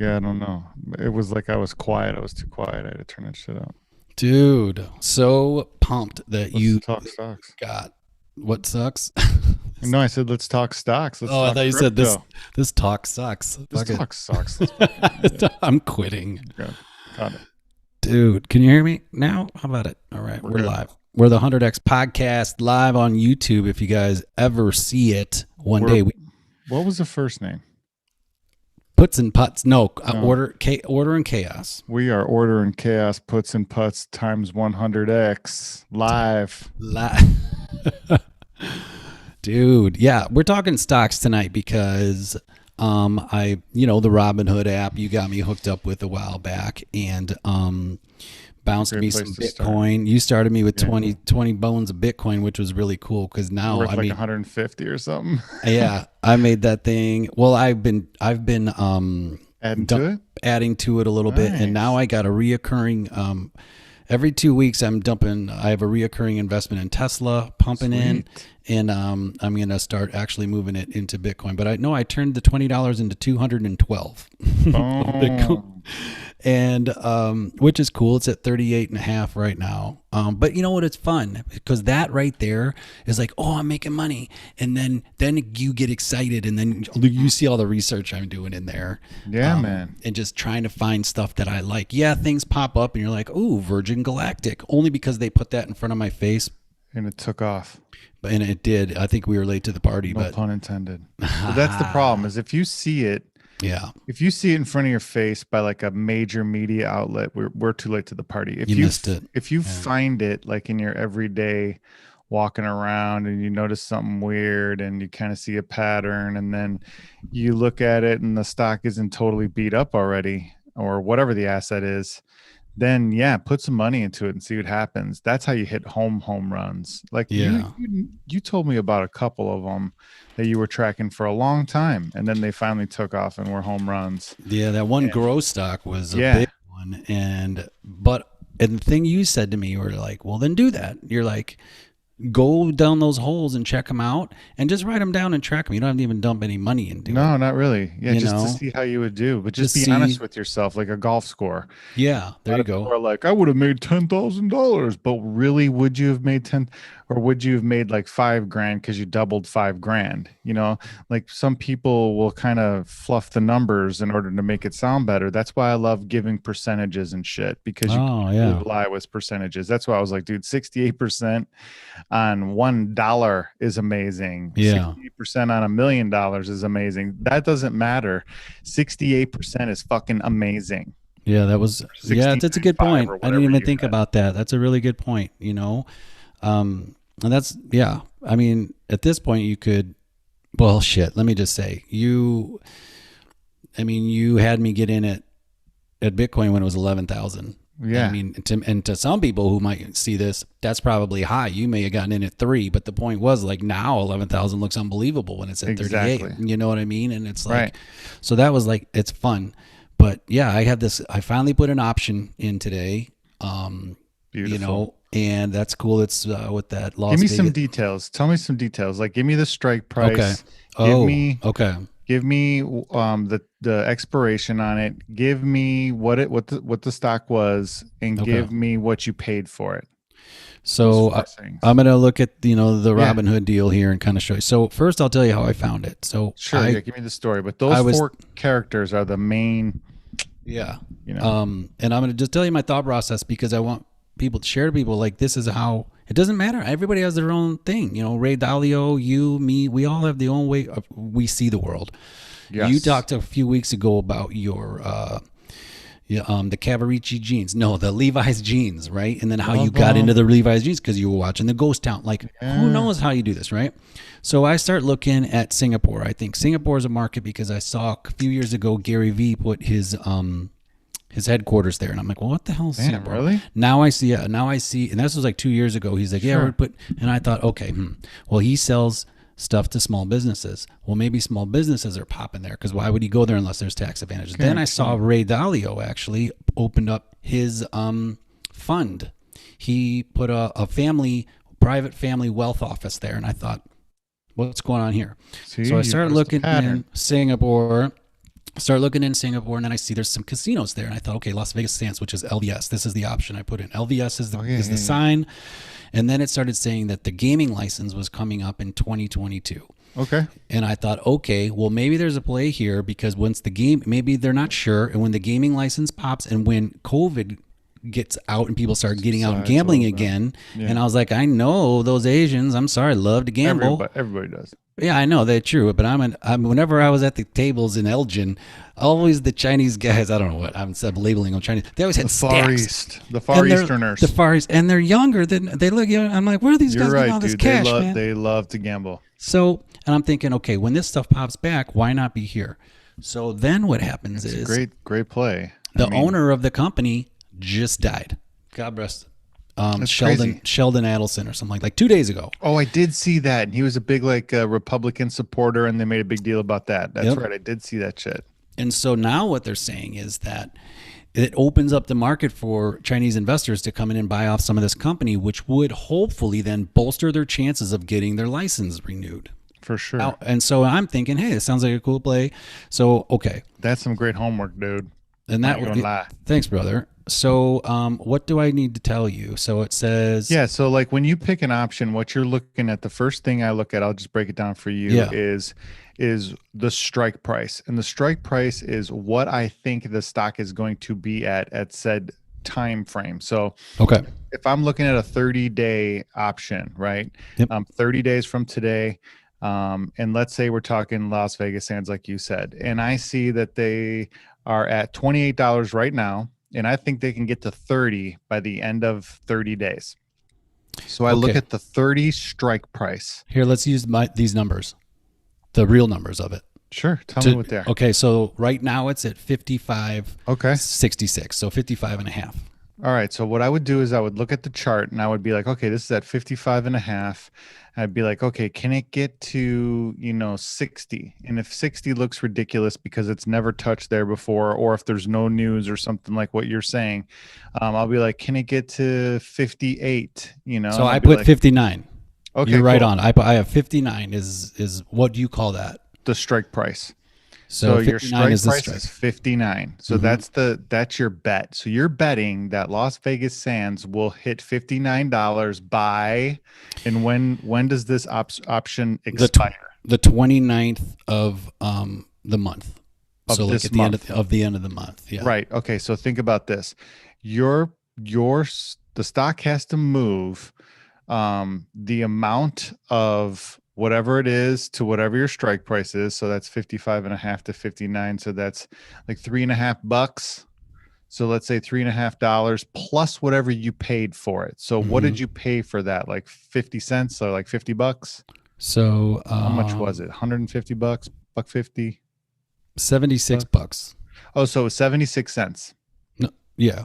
Yeah, I don't know. It was like I was quiet. I was too quiet. I had to turn that shit up. Dude, so pumped that Let's you talk stocks. got what sucks. No, I said let's talk stocks. Let's Oh, I talk thought you said this crypto. this talk sucks. This Fuck it. talk sucks. Let's fucking end it. I'm quitting. Good. Got it. Dude, can you hear me now? How about it? All right, We're we're good. live. We're the 100X podcast live on YouTube. If you guys ever see it one We're day, we what was the first name? puts and putts. No, No. order and chaos. We are ordering chaos puts and putts times 100x live. Dude, yeah, we're talking stocks tonight because the Robinhood app you got me hooked up with a while back and bounced Great me place some to start. Bitcoin. You started me with Yeah. 20 bones of Bitcoin, which was really cool because now Worth I like mean, 150 or something. yeah, I made that thing. Well, I've been Adding to it. adding to it a little bit, and now Nice. I got a reoccurring every 2 weeks I'm dumping. I have a reoccurring investment in Tesla pumping in, Sweet. and I'm gonna start actually moving it into Bitcoin. But I know I turned the $20 into 212 of Bitcoin, Boom. and which is cool. It's at 38 and a half right now. But you know what? It's fun because that right there is like, oh, I'm making money, and then you get excited, and then you see all the research I'm doing in there, Yeah, man. and just trying to find stuff that I like. Yeah, things pop up, and you're like, oh, Virgin Galactic, only because they put that in front of my face, And it took off. and it did. I think we were late to the party, No but pun intended. But that's the problem is yeah, if you see it in front of your face by like a major media outlet, we're too late to the party. you missed it. If you Yeah. find it like in your everyday walking around and you notice something weird and you kind of see a pattern and then you look at it and the stock isn't totally beat up already or whatever the asset is, then yeah, put some money into it and see what happens. That's how you hit home runs. Like Yeah. you told me about a couple of them that you were tracking for a long time, and then they finally took off and were home runs. Yeah, that one And grow stock was a yeah, big one. And the thing you said to me, you were like, well, then do that. You're like, go down those holes and check them out and just write them down and track them. You don't have to even dump any money into it, no, not really. Yeah, you just to know, see how you would do, but just just be see. honest with yourself, like a golf score. Yeah, A there lot you of people go. are like, I would have made $10,000, but really, would you have made 10 or would you have made like 5 grand because you doubled 5 grand? You know, like some people will kind of fluff the numbers in order to make it sound better. That's why I love giving percentages and shit because you Oh, can't yeah. really lie with percentages. That's why I was like, dude, 68% on $1 is amazing. Yeah. 68% on $1 million is amazing. That doesn't matter. 68% is fucking amazing. Yeah, that's a good 16.5 point. or I didn't whatever even you think had. about that. That's a really good point, you know? And that's, yeah. I mean, at this point, you could, well, shit, let me just say, you had me get in at Bitcoin when it was 11,000. And I Yeah, mean, to some people who might see this, that's probably high. You may have gotten in at 3, but the point was like now 11,000 looks unbelievable when it's at 38. exactly. You know what I mean? And it's Right. like, so that was like, it's fun. But yeah, I finally put an option in today, Beautiful. and that's cool. It's with that Give Las me some Vegas. details. Tell me some details. Like give me the strike Okay. price. Give Oh, me okay. give me the expiration on it. Give me what the stock was and Okay. give me what you paid for it. Those So four I'm things. going to look at, the Yeah. Robinhood deal here and kind of show you. So first I'll tell you how I found it. So Sure, yeah, give me the story. But those I was, four characters are the main, yeah. you know. And I'm going to just tell you my thought process because I want people to share to people like this is how it doesn't matter. Everybody has their own thing. Ray Dalio, you, me, we all have the own way we see the world. You Yes. talked a few weeks ago about your the Cavaricci jeans. No, the Levi's jeans, right? And then how you Love got into them. the Levi's jeans because you were watching the Ghost Town. Like, who Yeah. knows how you do this, right? So I start looking at Singapore. I think Singapore is a market because I saw a few years ago Gary Vee put his headquarters there, and I'm like, well, what the hell is Damn, Singapore? really? Now I see it. Now I see, and this was like 2 years ago. He's like, yeah, we're Sure. put, and I thought, okay, well, he sells stuff to small businesses. Well, maybe small businesses are popping there because why would he go there unless there's tax advantages? Then I saw Guaranteed. Ray Dalio actually opened up his fund. He put a private family wealth office there, and I thought, what's going on here? See, So I you started noticed the looking pattern. in Singapore. Start looking in Singapore, and then I see there's some casinos there, and I thought, okay, Las Vegas Sands, which is LVS. This is the option I put in. LVS is Oh yeah, the yeah, yeah. sign, and then it started saying that the gaming license was coming up in 2022. Okay. And I thought, okay, well, maybe there's a play here because once the game, maybe they're not sure. And when the gaming license pops and when COVID gets out and people start getting out and Subsides a gambling little bit. again, Yeah. and I was like, I know those Asians, I'm sorry, love to gamble. Everybody does. Yeah, I know that's true. But I'm whenever I was at the tables in Elgin, always the Chinese guys, I don't know what I'm labeling them Chinese, they always had stacks. The Far And they're Easterners. the Far East, and they're younger than they look. I'm like, where are these You're guys getting right, all this dude. cash, man? They love to gamble. So, and I'm thinking, okay, when this stuff pops back, why not be here? So then what happens It's a is great play. the owner of the company just died. God rest. That's crazy. Sheldon Adelson or something like 2 days ago. Oh, I did see that. And he was a big Republican supporter, and they made a big deal about that. That's Yep. right. I did see that shit. And so now what they're saying is that it opens up the market for Chinese investors to come in and buy off some of this company, which would hopefully then bolster their chances of getting their license renewed. For sure. Now, and so I'm thinking, hey, it sounds like a cool play. So, okay. That's some great homework, dude. And that Not gonna lie. thanks, brother. So, what do I need to tell you? So it says, Yeah, so like when you pick an option, what you're looking at, the first thing I look at, I'll just break it down for you, Yeah. is the strike price. And the strike price is what I think the stock is going to be at said time frame. So okay, if I'm looking at a 30-day option, right? Yep. 30 days from today, and let's say we're talking Las Vegas Sands, like you said, and I see that they are at $28 right now, and I think they can get to 30 by the end of 30 days. So I look Okay. at the 30 strike price. here, let's use these numbers, the real numbers of it. Sure. Tell me what they are. Okay, so right now it's at 55.66, Okay. so 55 and a half. All right. So what I would do is I would look at the chart and I would be like, okay, this is at 55 and a half. I'd be like, okay, can it get to, 60? And if 60 looks ridiculous because it's never touched there before, or if there's no news or something like what you're saying, I'll be like, can it get to 58? So and I I'd be put like, 59. okay, You're right cool. on. I have 59 is what do you call that? The strike price. So your 59 strike is the price strike. is 59. So Mhm. that's your bet. So you're betting that Las Vegas Sands will hit $59 by, and when does this option The expire? the 29th of the month. Of So like this at the end month. of the end of the month. Yeah. Right. Okay. So think about this. The stock has to move the amount of whatever it is to whatever your strike price is. So that's 55 and a half to 59. So that's like $3.50. So let's say $3.50 plus whatever you paid for it. So what did Mhm. you pay for that? Like 50 cents or like $50? So How much was it? $150, buck 50. 76 bucks. Oh, so it was 76 cents. No, yeah.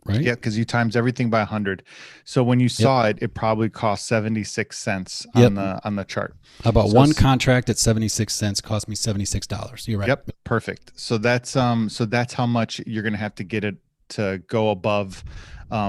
Right? Yeah, because you times everything by 100. So when you saw it, it probably cost 76 cents Yep. on the chart. How about So one s- contract at 76 cents cost me $76. You're right. Yep, perfect. So that's how much you're gonna have to get it to go above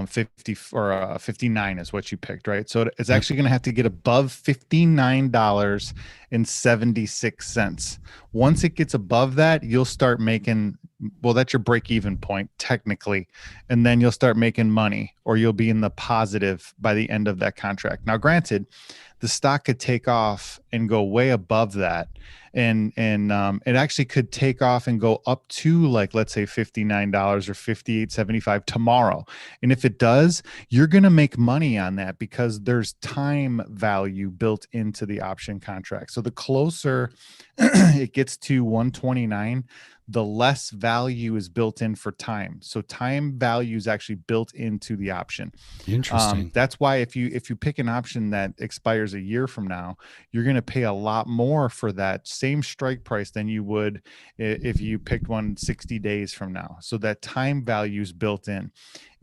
50 or 59 is what you picked, right? So it's actually gonna have to get above $59.76. Once it gets above that, you'll start making, well, that's your break even point technically, and then you'll start making money, or you'll be in the positive by the end of that contract. Now, granted, the stock could take off and go way above that, and it actually could take off and go up to, like, let's say $59 or 58.75 tomorrow. And if it does, you're going to make money on that because there's time value built into the option contract. So the closer it gets to 129, the less value is built in for time. So time value is actually built into the option. Interesting. That's why if you pick an option that expires a year from now, you're going to pay a lot more for that same strike price than you would if you picked one 60 days from now. So that time value is built in.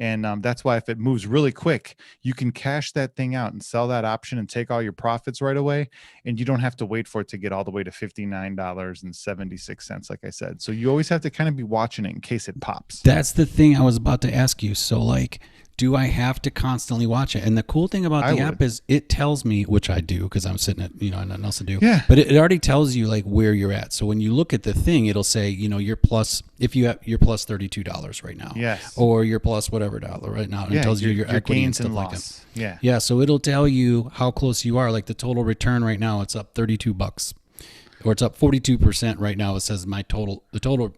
And that's why if it moves really quick, you can cash that thing out and sell that option and take all your profits right away. And you don't have to wait for it to get all the way to $59.76, like I said. So you always have to kind of be watching it in case it pops. That's the thing I was about to ask you. So like do I have to constantly watch it? And the cool thing about I the would. app is it tells me, which I do because I'm sitting at, nothing else to do, Yeah. but it already tells you like where you're at. So when you look at the thing, it'll say, you're plus, if you're plus $32 right now, Yes. or you're plus whatever dollar right now. And it Yeah. tells you your equity and gains stuff and like that. loss. Yeah. Yeah. So it'll tell you how close you are. Like the total return right now, it's up $32, or it's up 42% right now. It says the total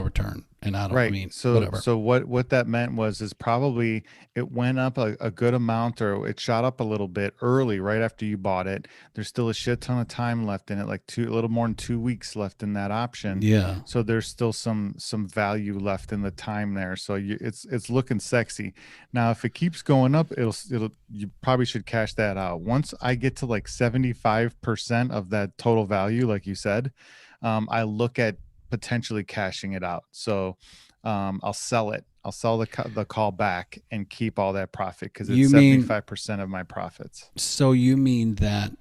return. And Right. whatever. So what that meant was is probably it went up a good amount, or it shot up a little bit early right after you bought it. There's still a shit ton of time left in it, like a little more than 2 weeks left in that option. Yeah. So there's still some value left in the time there. So it's looking sexy. Now if it keeps going up, it'll you probably should cash that out. Once I get to like 75% of that total value, like you said, I look at potentially cashing it out. So I'll sell it. I'll sell the call back and keep all that profit because it's You mean 75% of my profits. So you mean that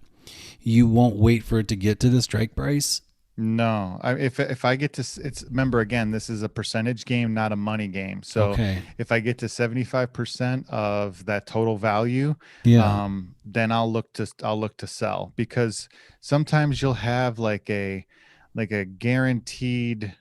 you won't wait for it to get to the strike price? No, if I get to remember again, this is a percentage game, not a money game. So Okay. if I get to 75% of that total value, Yeah. then I'll look to sell, because sometimes you'll have like a guaranteed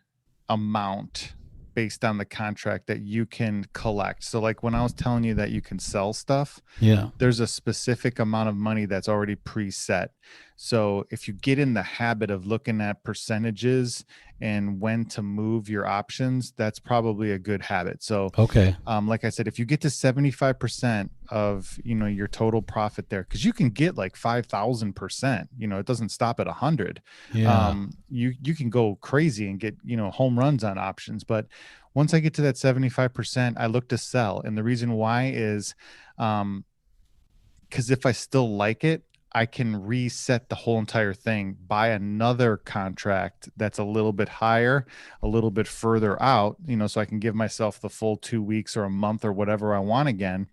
amount based on the contract that you can collect. So like when I was telling you that you can sell stuff, Yeah. there's a specific amount of money that's already preset. So if you get in the habit of looking at percentages and when to move your options, that's probably a good habit. So Okay. like I said, if you get to 75% of your total profit there, because you can get like 5,000%, it doesn't stop at 100. Yeah. You can go crazy and get home runs on options. But once I get to that 75%, I look to sell. And the reason why is because if I still like it, I can reset the whole entire thing, buy another contract that's a little bit higher, a little bit further out, so I can give myself the full 2 weeks or a month or whatever I want again,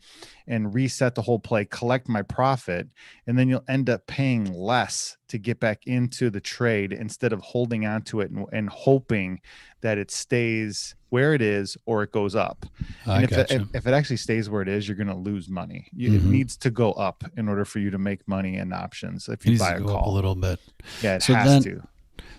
and reset the whole play, collect my profit. And then you'll end up paying less to get back into the trade instead of holding on to it and hoping that it stays where it is or it goes up. I And gotcha. if it actually stays where it is, you're going to lose money. It Mm-hmm. needs to go up in order for you to make money in options. If It you needs buy to a go up a call, little bit. yeah, it So has then, to.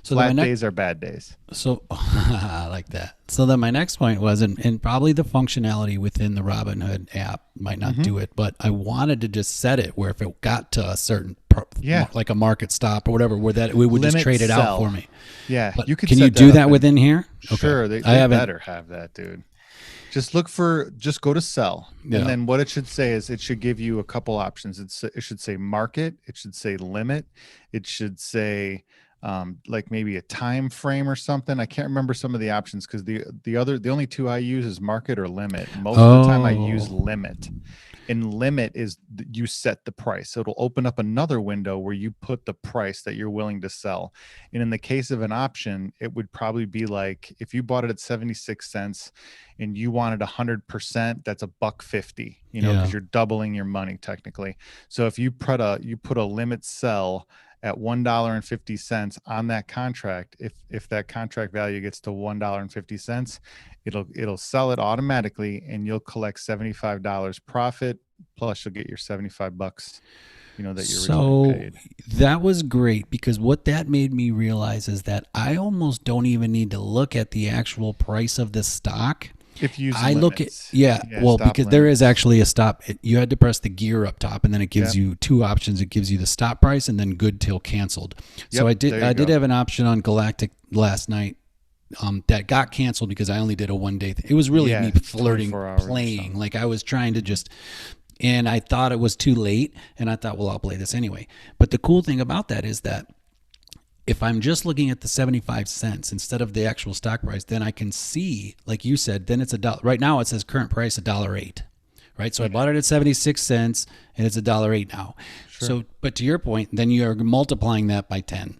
so then my Flat next, days are bad days. so I like that. So then my next point was, and probably the functionality within the Robinhood app might not Mhm. do it, but I wanted to just set it where if it got to a certain, Yeah. like a market stop or whatever, where that it would just Limit trade it out sell. for me. Yeah, But you could can you set do up that within here? Sure, Okay. they haven't. better have that, dude. Just go to sell. Yeah. And then what it should say is it should give you a couple options. It should say market, it should say limit, it should say like maybe a time frame or something. I can't remember some of the options because the only two I use is market or limit. Most of the time I use Oh, limit. And limit is you set the price. So it'll open up another window where you put the price that you're willing to sell. And in the case of an option, it would probably be like if you bought it at 76 cents and you wanted 100%, that's $1.50, yeah. because you're doubling your money technically. So if you put a limit sell at $1.50 on that contract, if that contract value gets to $1.50, it'll sell it automatically and you'll collect $75 profit, plus you'll get your $75 that you originally So paid. that was great because what that made me realize is that I almost don't even need to look at the actual price of the stock. If you use I look at, limits. well, Stop because there is limits. actually a stop. You had to press the gear up top, and then it gives Yep. you two options. It gives you the stop price and then good till canceled. So Yep, there you I did go. have an option on Galactic last night that got canceled because I only did a 1 day. It was really Yeah, me flirting, 24 hours or playing. something. Like I was trying to just, and I thought it was too late, and I thought, well, I'll play this anyway. But the cool thing about that is that if I'm just looking at the 75 cents instead of the actual stock price, then I can see, like you said, then it's $1. Right now it says current price $1.08, right? So I bought it at 76 cents and it's $1.08 now. Sure. So, but to your point, then you're multiplying that by 10,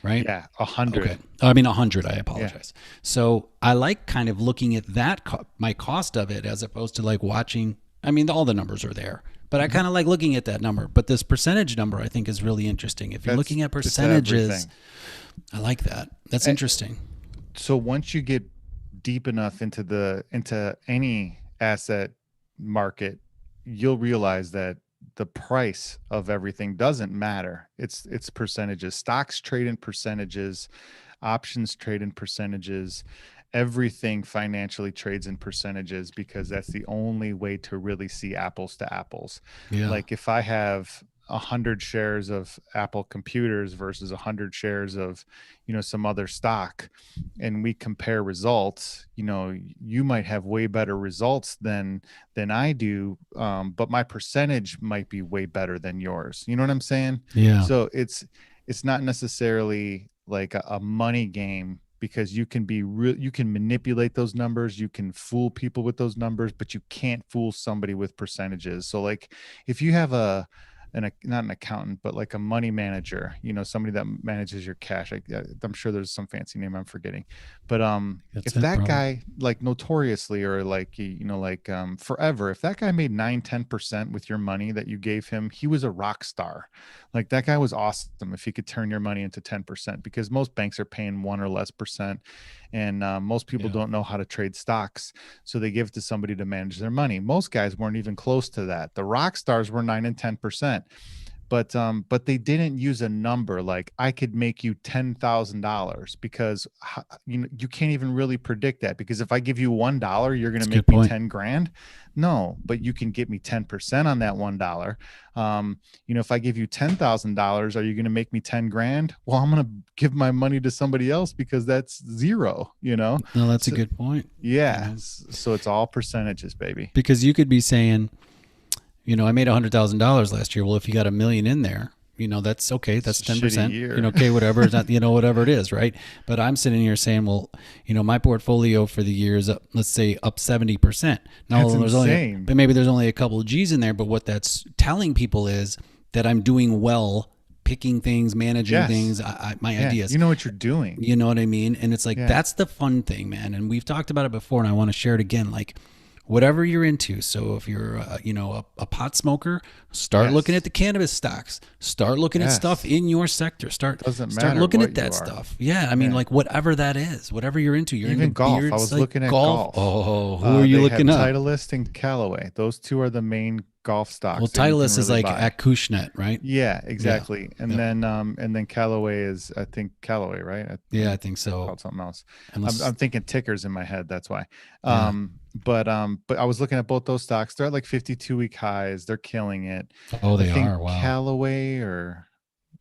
right? Yeah, 100. Okay. I mean, 100, I apologize. So I like kind of looking at that, my cost of it, as opposed to like watching, I mean, all the numbers are there. But I kind of like looking at that number. But this percentage number, I think, is really interesting. If you're looking at It's percentages, everything. I like that. That's And interesting. so once you get deep enough into any asset market, you'll realize that the price of everything doesn't matter. It's percentages. Stocks trade in percentages, options trade in percentages. Everything financially trades in percentages because that's the only way to really see apples to apples. Yeah. Like if I have 100 shares of Apple computers versus 100 shares of, some other stock, and we compare results, you might have way better results than I do, but my percentage might be way better than yours. You know what I'm saying? Yeah. So it's not necessarily like a money game, because you can be real, you can manipulate those numbers, you can fool people with those numbers, but you can't fool somebody with percentages. So like if you have not an accountant, but like a money manager, somebody that manages your cash. I'm sure there's some fancy name I'm forgetting, but That's if it, that bro. guy, like notoriously, or like forever, if that guy made 9-10% with your money that you gave him, he was a rock star. Like that guy was awesome if he could turn your money into 10%, because most banks are paying 1 or less percent, and most people Yeah. don't know how to trade stocks, so they give it to somebody to manage their money. Most guys weren't even close to that. The rock stars were 9 and 10%, but they didn't use a number like I could make you $10,000, because you can't even really predict that, because if I give you $1, you're going That's to a good make me point. 10 grand. No, but you can get me 10% on that $1. If I give you $10,000, are you going to make me 10 grand? Well, I'm going to give my money to somebody else because that's zero. No, that's a So good point. You yeah, know, so it's all percentages, baby. because you could be saying, I made $100,000 last year. Well, if you got a million in there, that's okay. It's That's a shitty 10%. year. Okay, whatever. It's not, whatever it is, right? But I'm sitting here saying, well, my portfolio for the year is up, let's say up 70%. That's Now insane. but maybe there's only a couple of G's in there. But what that's telling people is that I'm doing well, picking things, managing things, Yes. my Yeah, ideas. you know what you're doing. You know what I mean? And it's like, Yeah. that's the fun thing, man. And we've talked about it before, and I want to share it again. Like, whatever you're into. So if you're, a pot smoker, start looking at Yes. the cannabis stocks. Start looking at stuff Yes. in your sector. Start Doesn't start matter looking what at you that are. stuff. Yeah, I mean, Yeah. like whatever that is, whatever you're into. You're into Even golf. I beards, was like looking at golf. golf. Oh, who are you They have looking up? Titleist and Callaway. Those two are the main golf Well, stocks that you can Titleist is really like buy. Acushnet, right? Yeah, Yeah. exactly. And Yep. then Callaway is, I think, Callaway, right? Yeah, I'm I think so. called something else. I'm Unless, thinking tickers in my head. That's why. yeah. But I was looking at both those stocks. They're at like 52-week highs. They're killing it. Oh, I they think are. Wow. Callaway, or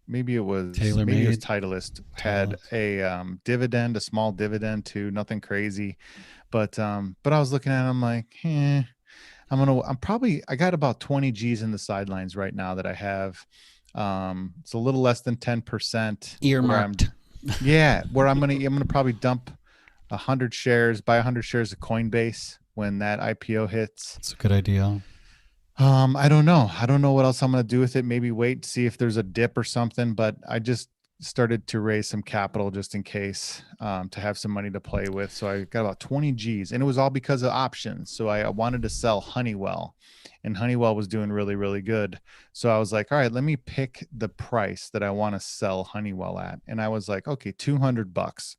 Tailor maybe it was made. Titleist, had Titleist. a dividend, a small dividend too, nothing crazy. But I was looking at them like, I got about 20 G's in the sidelines right now that I have. It's a little less than 10% where Earmarked. I'm gonna probably dump 100 shares, buy 100 shares of Coinbase when that IPO hits. That's a good idea. I don't know. I don't know what else I'm going to do with it. Maybe wait, see if there's a dip or something. But I just started to raise some capital just in case, to have some money to play with. So I got about 20 G's, and it was all because of options. So I wanted to sell Honeywell, and Honeywell was doing really, really good. So I was like, all right, let me pick the price that I want to sell Honeywell at. And I was like, okay, $200.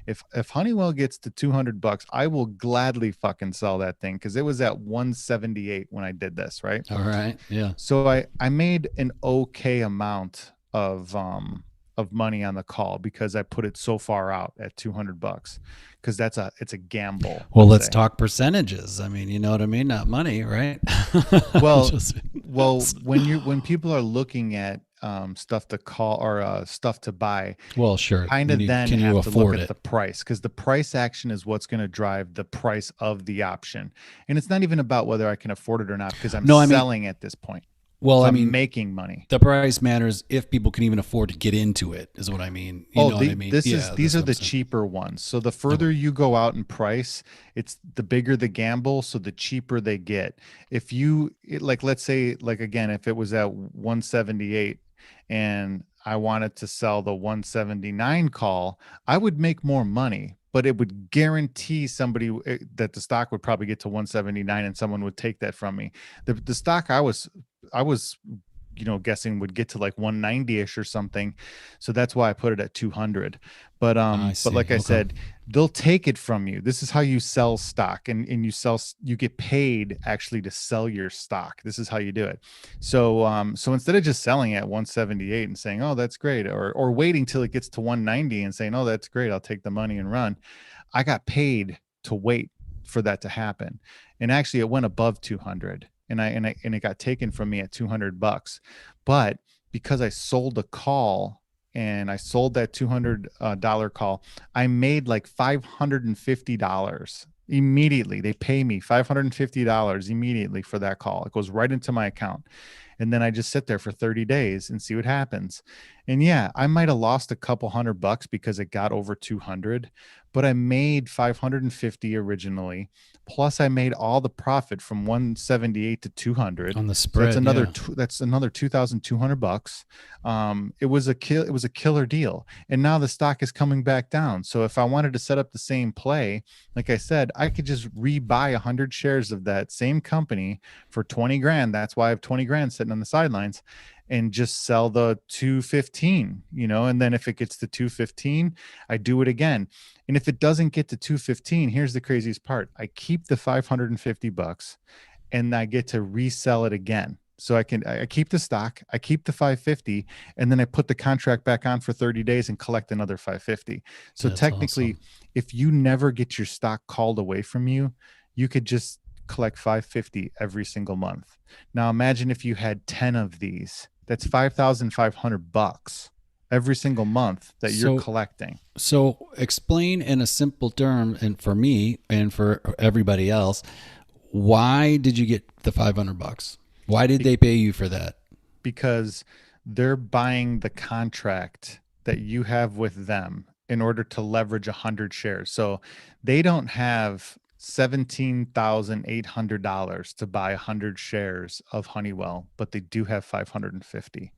If Honeywell gets to $200, I will gladly fucking sell that thing, because it was at 178 when I did this, right? All right. Yeah. So I made an okay amount of money on the call, because I put it so far out at $200, because it's a gamble, Well, let's let's say. talk percentages. I mean, you know what I mean? Not money, right? Well, Just- when people are looking at stuff to call, or stuff to buy, well, sure. kind of then Can you have to look afford at it? the price, because the price action is what's going to drive the price of the option. And it's not even about whether I can afford it or not, because I'm No, I mean, selling at this point. well, So I I'm mean, making money. the price matters if people can even afford to get into it, is what I mean. You Oh, know what I mean? Yeah, these that's are what I'm the saying. cheaper ones. So the Okay. further you go out in price, it's the bigger the gamble, so the cheaper they get. Like, let's say, like, again, if it was at 178 and I wanted to sell the 179 call, I would make more money, but it would guarantee somebody, that the stock would probably get to 179 and someone would take that from me. The stock I was guessing would get to like 190ish or something. So that's why I put it at 200. I But see. like I Okay. said, they'll take it from you. This is how you sell stock, and you get paid actually to sell your stock. This is how you do it. So instead of just selling at 178 and saying, "Oh, that's great," or waiting till it gets to 190 and saying, "Oh, that's great, I'll take the money and run," I got paid to wait for that to happen. And actually it went above 200, and it got taken from me at $200. But because I sold a call, and I sold that $200 call, I made like $550 immediately. They pay me $550 immediately for that call. It goes right into my account. And then I just sit there for 30 days and see what happens. And yeah, I might have lost a couple $100 because it got over 200, but I made 550 originally. Plus I made all the profit from 178 to 200. On the So spread, yeah. that's another $2,200. It was a killer deal. And now the stock is coming back down. So if I wanted to set up the same play, like I said, I could just rebuy 100 shares of that same company for 20 grand. That's why I have 20 grand sitting on the sidelines, and just sell the 215, and then if it gets to 215, I do it again. And if it doesn't get to 215, here's the craziest part. I keep the $550 and I get to resell it again. So I keep the stock, I keep the 550, and then I put the contract back on for 30 days and collect another 550. So That's technically, awesome. if you never get your stock called away from you, you could just collect 550 every single month. Now imagine if you had 10 of these. That's $5,500 every single month that you're So collecting. so explain in a simple term, and for me and for everybody else, why did you get the $500? Why did Be- they pay you for that? because they're buying the contract that you have with them in order to leverage 100 shares. So they don't have $17,800 to buy 100 shares of Honeywell, but they do have 550.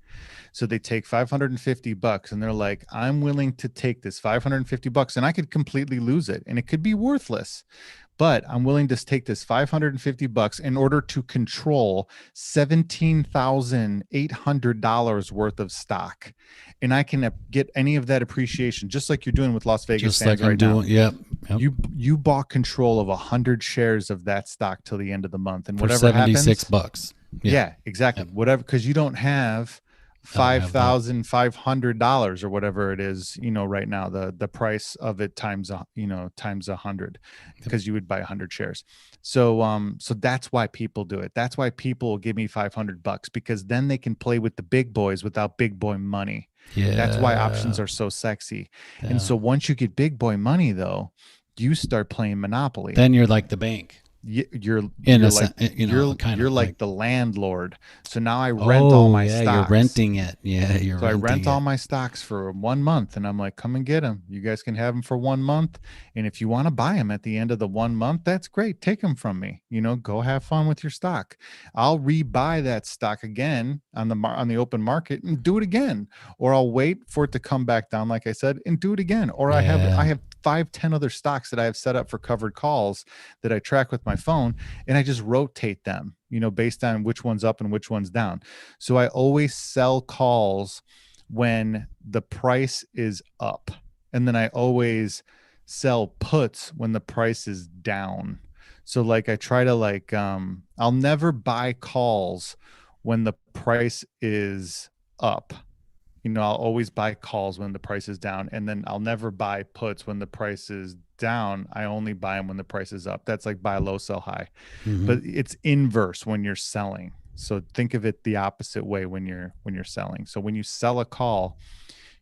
So they take $550 and they're like, I'm willing to take this $550, and I could completely lose it and it could be worthless, but I'm willing to take this $550 in order to control $17,800 worth of stock. And I can get any of that appreciation, just like you're doing with Las Vegas Just like fans I'm right now. doing. Yep. Yep. You bought control of 100 shares of that stock till the end of the month. And For whatever 76 happens, bucks. Yeah. yeah, exactly. Yep. Whatever, because you don't have I don't have that. $5,500 or whatever it is, right now, the price of it times 100, Yep. because you would buy 100 shares. So that's why people do it. That's why people give me $500, because then they can play with the big boys without big boy money. That's why options Yeah. are so sexy. And Yeah. so once you get big boy money, though, you start playing Monopoly. Then you're like the bank you're in you're a like kind you're of like. like the landlord. So now I rent all Oh my yeah, you're stocks. renting it. Yeah, you're So I renting rent all it. my stocks for 1 month, and I'm like, come and get them. You guys can have them for 1 month. And if you want to buy them at the end of the 1 month, that's great. Take them from me. Go have fun with your stock. I'll rebuy that stock again on the open market and do it again. Or I'll wait for it to come back down, like I said, and do it again. Or I Yeah. have 5, 10 other stocks that I have set up for covered calls that I track with my phone, and I just rotate them, based on which one's up and which one's down. So I always sell calls when the price is up. And then I always sell puts when the price is down. So like I try to I'll never buy calls when the price is up. I'll always buy calls when the price is down, and then I'll never buy puts when the price is down. I only buy them when the price is up. That's like buy low, sell high, Hmm. but it's inverse when you're selling. So think of it the opposite way when you're selling. So when you sell a call,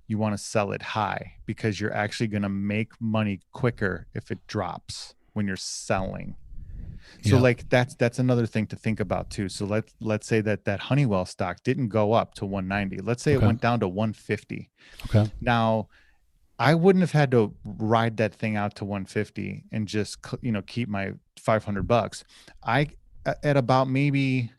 you want to sell it high, because you're actually going to make money quicker if it drops when you're selling. So Yeah. like that's another thing to think about too. So let's say that Honeywell stock didn't go up to 190. Let's say it Okay. went down to 150. Okay. Now, I wouldn't have had to ride that thing out to 150 and just keep my $500. I At about maybe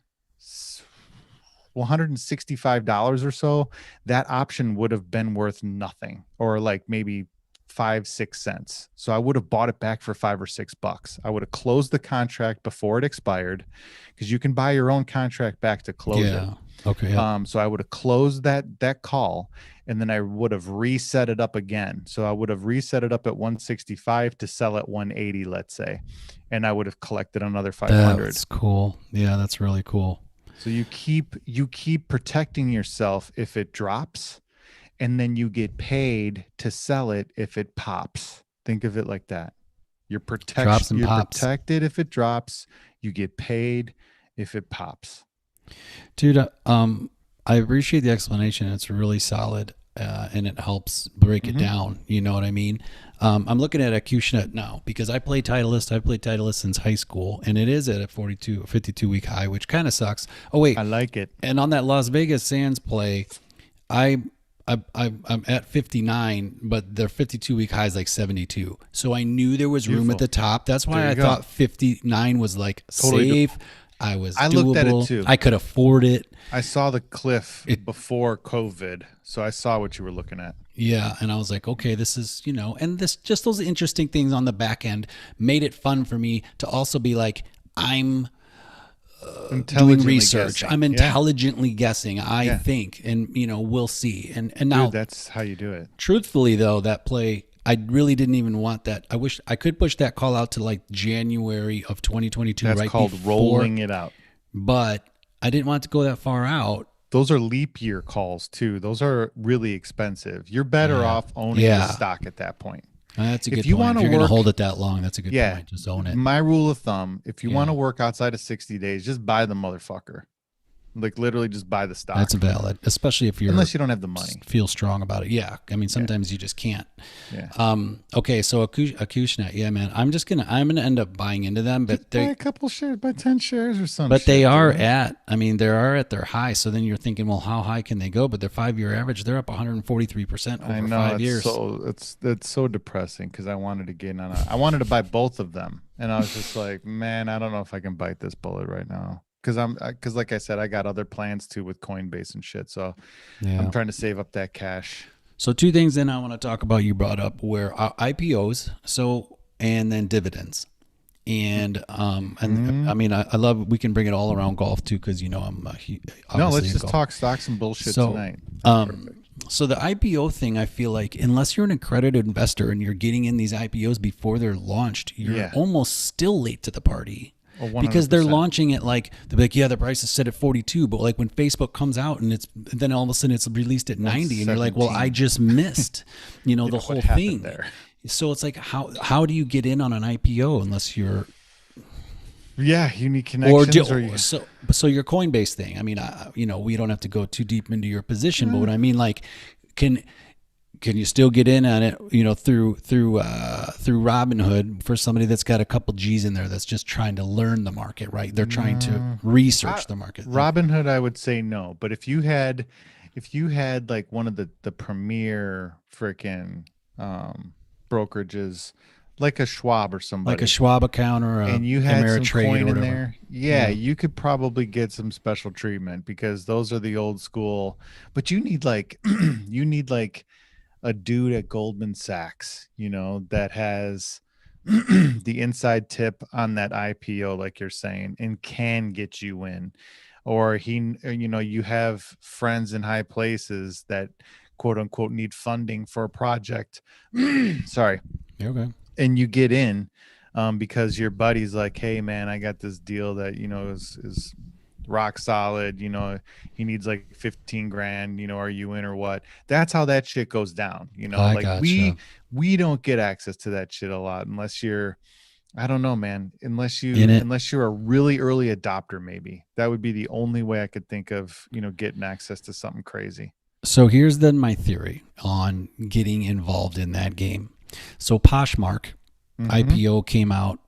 $165 or so, that option would have been worth nothing, or like maybe 5, 6 cents. So I would have bought it back for $5 or $6. I would have closed the contract before it expired, because you can buy your own contract back to close it. Yeah. Okay. Yeah. So I would have closed that call, and then I would have reset it up again. So I would have reset it up at 165 to sell at 180, let's say, and I would have collected another 500. That's cool. Yeah, that's really cool. So you keep protecting yourself if it drops, and then you get paid to sell it if it pops. Think of it like that. Drops and You're pops. protected if it drops, you get paid if it pops. Dude, I appreciate the explanation. It's really solid, and it helps break it Mhm. down. You know what I mean? I'm looking at Acushnet now because I play Titleist. I've played Titleist since high school, and it is at a 52 week high, which kind of sucks. Oh wait, I like it. and on that Las Vegas Sands play, I. I'm at 59, but their 52 week high is like 72. So I knew there was room at Beautiful. the top. That's There why you I go. thought 59 was like Totally safe. I was I doable. looked at it too. I could afford it. I saw the cliff It- before COVID, so I saw what you were looking at. Yeah, and I was like, okay, this is, and this just those interesting things on the back end made it fun for me to also be like, I'm doing Intelligently research. guessing. I'm Yeah. intelligently guessing, I Yeah. think, and we'll see. And now, Dude, that's how you do it. truthfully though, that play, I really didn't even want that. I wish I could push that call out to like January of 2022, That's right called before, rolling it out. but I didn't want it to go that far out. Those are leap year calls too. Those are really expensive. You're better Yeah. off owning Yeah. the stock at that point. That's a If good you point. wanna If you're going to work- hold it that long, that's a good Yeah. point. Just own it. My rule of thumb, if you Yeah. want to work outside of 60 days, just buy the motherfucker. Like literally just buy the stock. That's valid, especially if you're Unless you don't have the money. feel strong about it. Yeah, I mean sometimes you just can't. Yeah. Okay, so Acushnet, yeah, man. I'm gonna end up buying into them, but Buy they a couple shares, buy 10 shares or something. but they are at. I mean, they are at their high. So then you're thinking, well, how high can they go? But their 5-year average, they're up 143% over I know 5 it's years. it's so depressing because I wanted to get on I wanted to buy both of them, and I was just like, man, I don't know if I can bite this bullet right now because like I said, I got other plans too with Coinbase and shit, so Yeah. I'm trying to save up that cash. So two things then I want to talk about. You brought up where IPOs, and then dividends. And I mean I love, we can bring it all around golf too because I'm No, obviously let's a just golf. talk stocks and bullshit So, tonight. That's perfect. So the IPO thing, I feel like unless you're an accredited investor and you're getting in these IPOs before they're launched, you're Yeah. almost still late to the party. Oh, Because they're 100%. launching it like they're like, yeah, the price is set at 42, but like when Facebook comes out and then all of a sudden it's released at 90, and you're like, well, I 17. just missed, the know, whole what happened thing. there. So it's like, how do you get in on an IPO unless you're Yeah, you need connections or you, so your Coinbase thing? I mean, we don't have to go too deep into your position, but what I mean, like, can you still get in on it, through Robinhood for somebody that's got a couple G's in there that's just trying to learn the market, right? They're trying to research the market. Robinhood, I would say no. But if you had like one of the premier freaking brokerages, like a Schwab or somebody, like a Schwab account or a and you had some Ameritrade or coin in whatever. there, yeah, you could probably get some special treatment because those are the old school. But you need like you need like a dude at Goldman Sachs, that has the inside tip on that IPO, like you're saying, and can get you in. Or you have friends in high places that quote unquote need funding for a project. Sorry. Okay. And you get in because your buddy's like, hey man, I got this deal that, is rock solid, he needs like 15 grand, are you in or what? That's how that shit goes down. I Like gotcha. we don't get access to that shit a lot unless you're, I don't know, man, unless In it. you're a really early adopter. Maybe that would be the only way I could think of, getting access to something crazy. So here's then my theory on getting involved in that game. So Poshmark IPO came out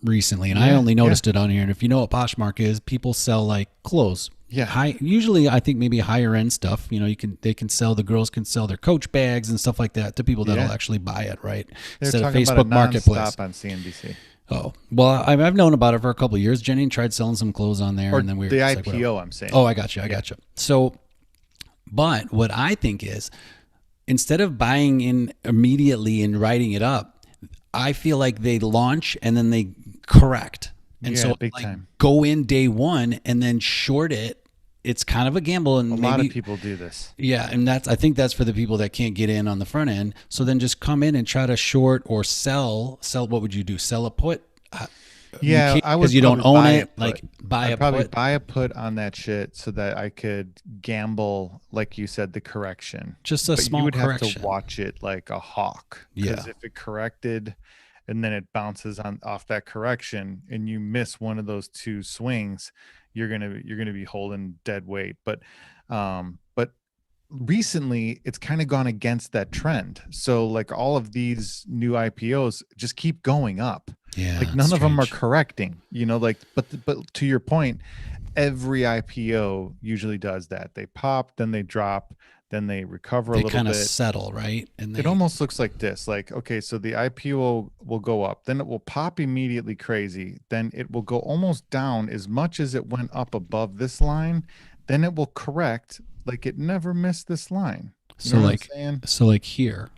recently, and I Yeah, only noticed it on here. And if you know what Poshmark is, people sell like clothes. Yeah. Usually I think maybe higher end stuff. The girls can sell their Coach bags and stuff like that to people that'll Yeah. actually buy it, right? They're Instead of talking Facebook about it Marketplace. nonstop on CNBC. Oh, well, I've known about it for a couple of years. Jenny tried selling some clothes on there, Or and then we were the just like, IPO, whatever. I'm saying. Oh, I got you. So, but what I think is, instead of buying in immediately and writing it up, I feel like they launch and then they correct. And Yeah, so big like time. go in day one and then short it it's kind of a gamble, A and lot of maybe people do this. yeah, and I think that's for the people that can't get in on the front end. So then just come in and try to short or sell. What would you do? Sell a put? You Yeah, can't I because would you don't probably own buy a it. put. Like buy I'd a probably put. buy a put on that shit so that I could gamble, like you said, the correction. Just a But you small would have to correction. watch it like a hawk, because Yeah. if it corrected and then it bounces on off that correction and you miss one of those two swings, you're gonna be holding dead weight. But recently it's kind of gone against that trend. So like all of these new IPOs just keep going up. Yeah, Like it's none of them are strange. correcting, like but to your point, every IPO usually does that. They pop, then they drop, then they recover a They little kind of bit. settle, right? And It they almost looks like this. Like, okay, so the IPO will go up, then it will pop immediately crazy, then it will go almost down as much as it went up above this line, then it will correct like it never missed this line. You know so what I'm like saying? so like here.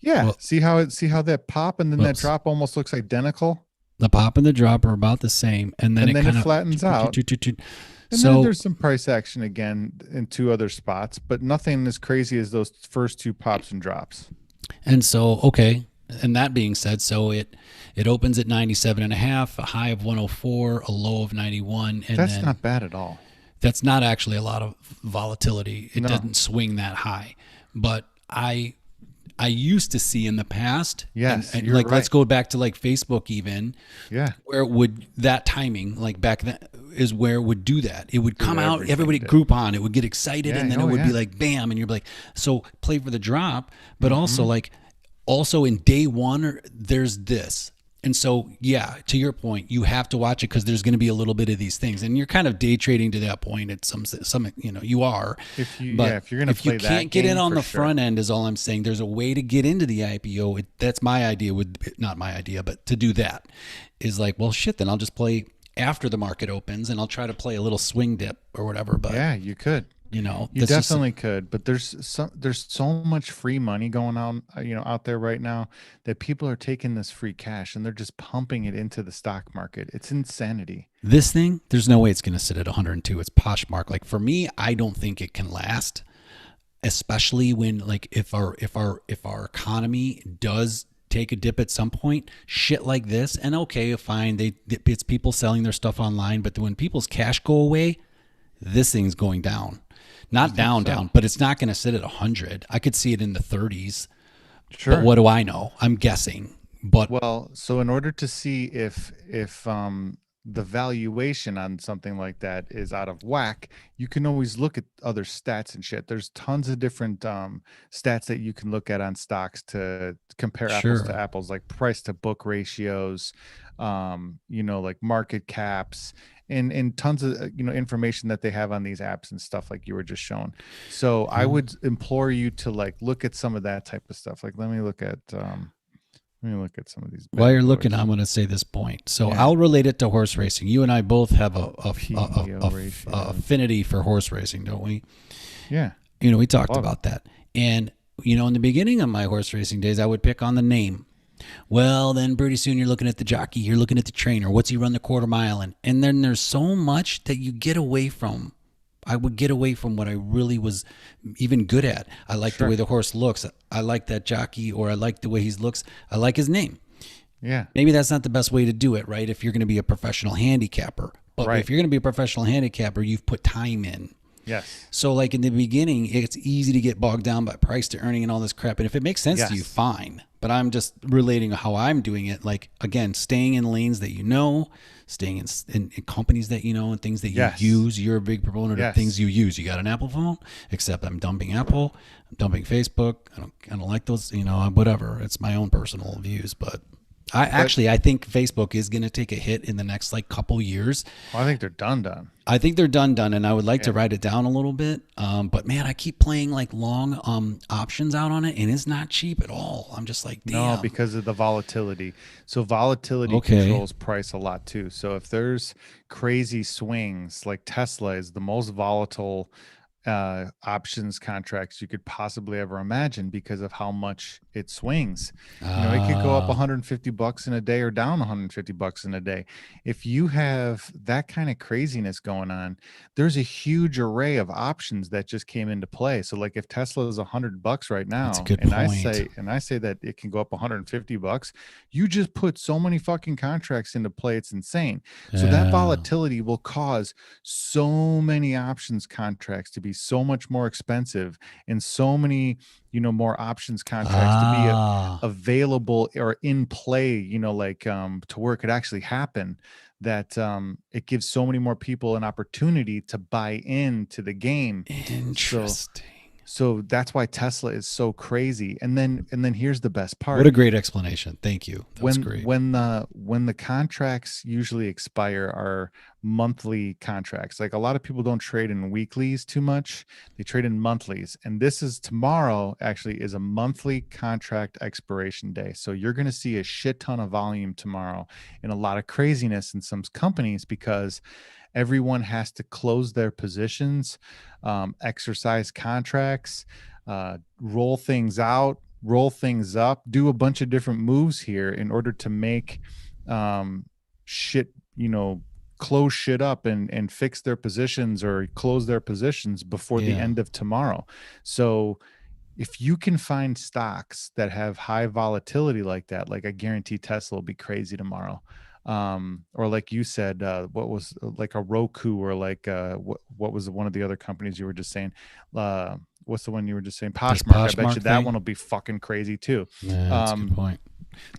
Yeah. Well, See how that pop and then that whoops. drop almost looks identical, The pop and the drop are about the same, and then and it then it kind of flattens out. And then so there's some price action again in two other spots, but nothing as crazy as those first two pops and drops. and so okay. And that being said, so it opens at 97 and a half, a high of 104, a low of 91, and That's then not bad at all. that's not actually a lot of volatility. It No. doesn't swing that high. But I used to see in the past, Yes, and you're like let's right. go back to like Facebook even, Yeah. where it would that timing like back then is where it would do that. It would come Dude, out, everything everybody did. group on, it would get excited, Yeah. and then it Oh, would be yeah. like bam, and you're like, so play for the drop, but also Hmm. like also in day one there's this. And so, yeah, to your point, you have to watch it because there's going to be a little bit of these things, and you're kind of day trading to that point. At some, you are, but If you're gonna if you play that can't get in game, on for the sure. front end, is all I'm saying. There's a way to get into the IPO. That's my idea. Not my idea, but to do that is like, well, shit. Then I'll just play after the market opens, and I'll try to play a little swing dip or whatever. But Yeah, you could. You that's just definitely could, but there's so much free money going on, out there right now, that people are taking this free cash and they're just pumping it into the stock market. It's insanity. this thing. There's no way it's going to sit at 102. It's Poshmark. Like for me, I don't think it can last, especially when like if our economy does take a dip at some point, shit like this. And okay, fine, it's people selling their stuff online, but when people's cash go away, this thing's going down. You Not think down, so? down, but it's not going to sit at 100. I could see it in the 30s, but Sure. what do I know? I'm guessing. But Well, so in order to see if the valuation on something like that is out of whack, you can always look at other stats and shit. There's tons of different stats that you can look at on stocks to compare apples to sure. apples, like price to book ratios, like market caps, and tons of information that they have on these apps and stuff like you were just showing. So I Well, would implore you to like look at some of that type of stuff. Like let me look at some of these while bad you're looking, boys. I'm going to say this point. So Yeah. I'll relate it to horse racing. You and I both have PEO ratio. affinity for horse racing, don't we? Yeah. We talked Love it. about that. And, in the beginning of my horse racing days, I would pick on the name. Well, then pretty soon you're looking at the jockey, you're looking at the trainer. What's he run the quarter mile in? And then there's so much that you get away from. I would get away from what I really was even good at. I like the Sure. way the horse looks. I like that jockey, or I like the way he looks. I like his name. Yeah. Maybe that's not the best way to do it, right? If you're going to be a professional handicapper. But Right. if you're going to be a professional handicapper, you've put time in. Yes. So like in the beginning, it's easy to get bogged down by price to earning and all this crap. And if it makes sense to you, Yes. fine. But I'm just relating how I'm doing it. Like again, staying in lanes that staying in companies that and things that you Yes. use. You're a big proponent of Yes. things you use. You got an Apple phone, except I'm dumping Apple. I'm dumping Facebook. I don't like those. Whatever. It's my own personal views, but. I think Facebook is going to take a hit in the next like couple years. Well, I think they're done. I think they're done, and I would like to write it down a little bit. But man, I keep playing like long options out on it, and it's not cheap at all. I'm just like, damn. No, because of the volatility. So volatility Okay. controls price a lot too. So if there's crazy swings, like Tesla is the most volatile options contracts you could possibly ever imagine because of how much it swings. It could go up Ah, $150 in a day or down $150 in a day. If you have that kind of craziness going on, there's a huge array of options that just came into play. So like if Tesla is $100 right that's a now, good point. and I say that it can go up $150, you just put so many fucking contracts into play, it's insane. So that Yeah. volatility will cause so many options contracts to be so much more expensive, and so many more options contracts to be Ah, available or in play, to where it could actually happen, that it gives so many more people an opportunity to buy into the game. So interesting. that's why Tesla is so crazy. And then here's the best What a part. great explanation. Thank you. That was great. When the contracts usually expire are monthly contracts. Like a lot of people don't trade in weeklies too much. They trade in monthlies. And this is tomorrow actually is a monthly contract expiration day. So you're going to see a shit ton of volume tomorrow and a lot of craziness in some companies because everyone has to close their positions, exercise contracts, roll things out, roll things up, do a bunch of different moves here in order to make shit, close shit up and fix their positions or close their positions before the Yeah. end of tomorrow. So if you can find stocks that have high volatility like that, like I guarantee Tesla will be crazy tomorrow. Or like you said, what was like a Roku, or like what was one of the other companies you were just saying? What's the one you were just saying? This Poshmark. I bet you Poshmark that thing. one will be fucking crazy too. Yeah, that's a good Um, point.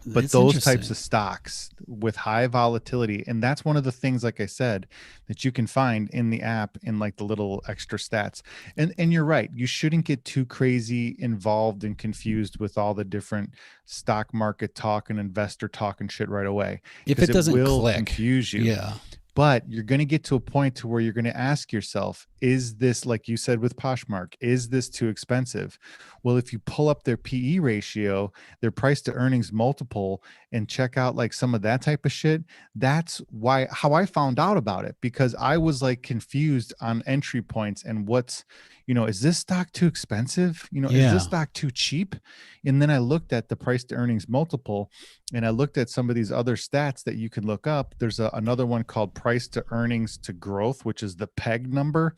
but It's those types interesting. of stocks with high volatility, and that's one of the things, like I said, that you can find in the app in like the little extra stats. And you're right, you shouldn't get too crazy involved and confused with all the different stock market talk and investor talk and shit right away, If because it it doesn't will click, confuse you. yeah. But you're going to get to a point to where you're going to ask yourself, is this, like you said with Poshmark, is this too expensive? Well, if you pull up their PE ratio, their price to earnings multiple, and check out like some of that type of shit, that's why how I found out about it, because I was like confused on entry points and what's, is this stock too expensive? Is this Yeah. stock too cheap? And then I looked at the price to earnings multiple, and I looked at some of these other stats that you can look up. There's another one called price to earnings to growth, which is the PEG number,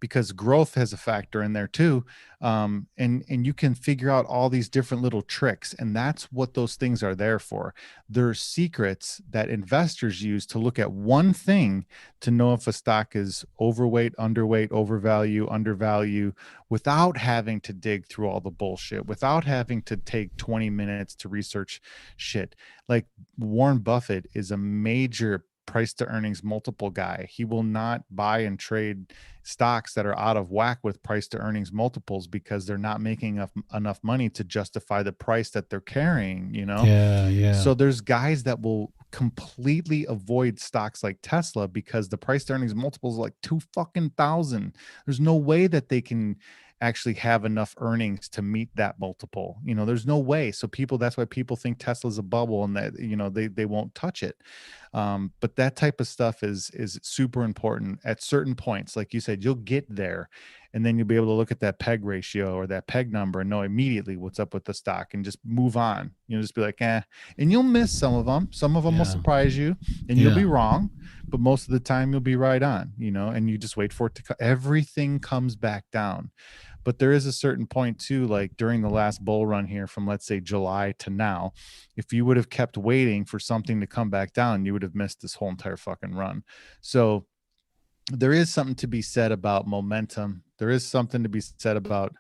because growth has a factor in there too. And you can figure out all these different little tricks, and that's what those things are there for. They're secrets that investors use to look at one thing to know if a stock is overweight, underweight, overvalue, undervalue, without having to dig through all the bullshit, without having to take 20 minutes to research shit. Like Warren Buffett is a major price to earnings multiple guy. He will not buy and trade stocks that are out of whack with price to earnings multiples because they're not making enough money to justify the price that they're carrying. Yeah. Yeah. So there's guys that will completely avoid stocks like Tesla because the price to earnings multiples are like two fucking thousand. There's no way that they can actually have enough earnings to meet that multiple. There's no way. So that's why people think Tesla's a bubble and that they won't touch it. But that type of stuff is super important at certain points. Like you said, you'll get there, and then you'll be able to look at that peg ratio or that peg number and know immediately what's up with the stock and just move on. Just be like, and you'll miss some of them. Some of them will Yeah. surprise you, and you'll Yeah. be wrong. But most of the time, you'll be right on. And you just wait for it to. Everything comes back down. But there is a certain point too, like during the last bull run here from, let's say, July to now, if you would have kept waiting for something to come back down, you would have missed this whole entire fucking run. So there is something to be said about momentum. There is something to be said about,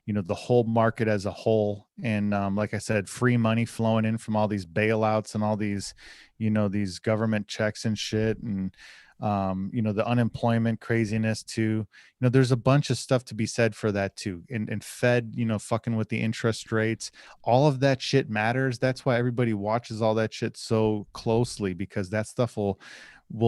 the whole market as a whole. And like I said, free money flowing in from all these bailouts and all these, these government checks and shit. And, the unemployment craziness too. There's a bunch of stuff to be said for that too. And Fed, fucking with the interest rates, all of that shit matters. That's why everybody watches all that shit so closely, because that stuff will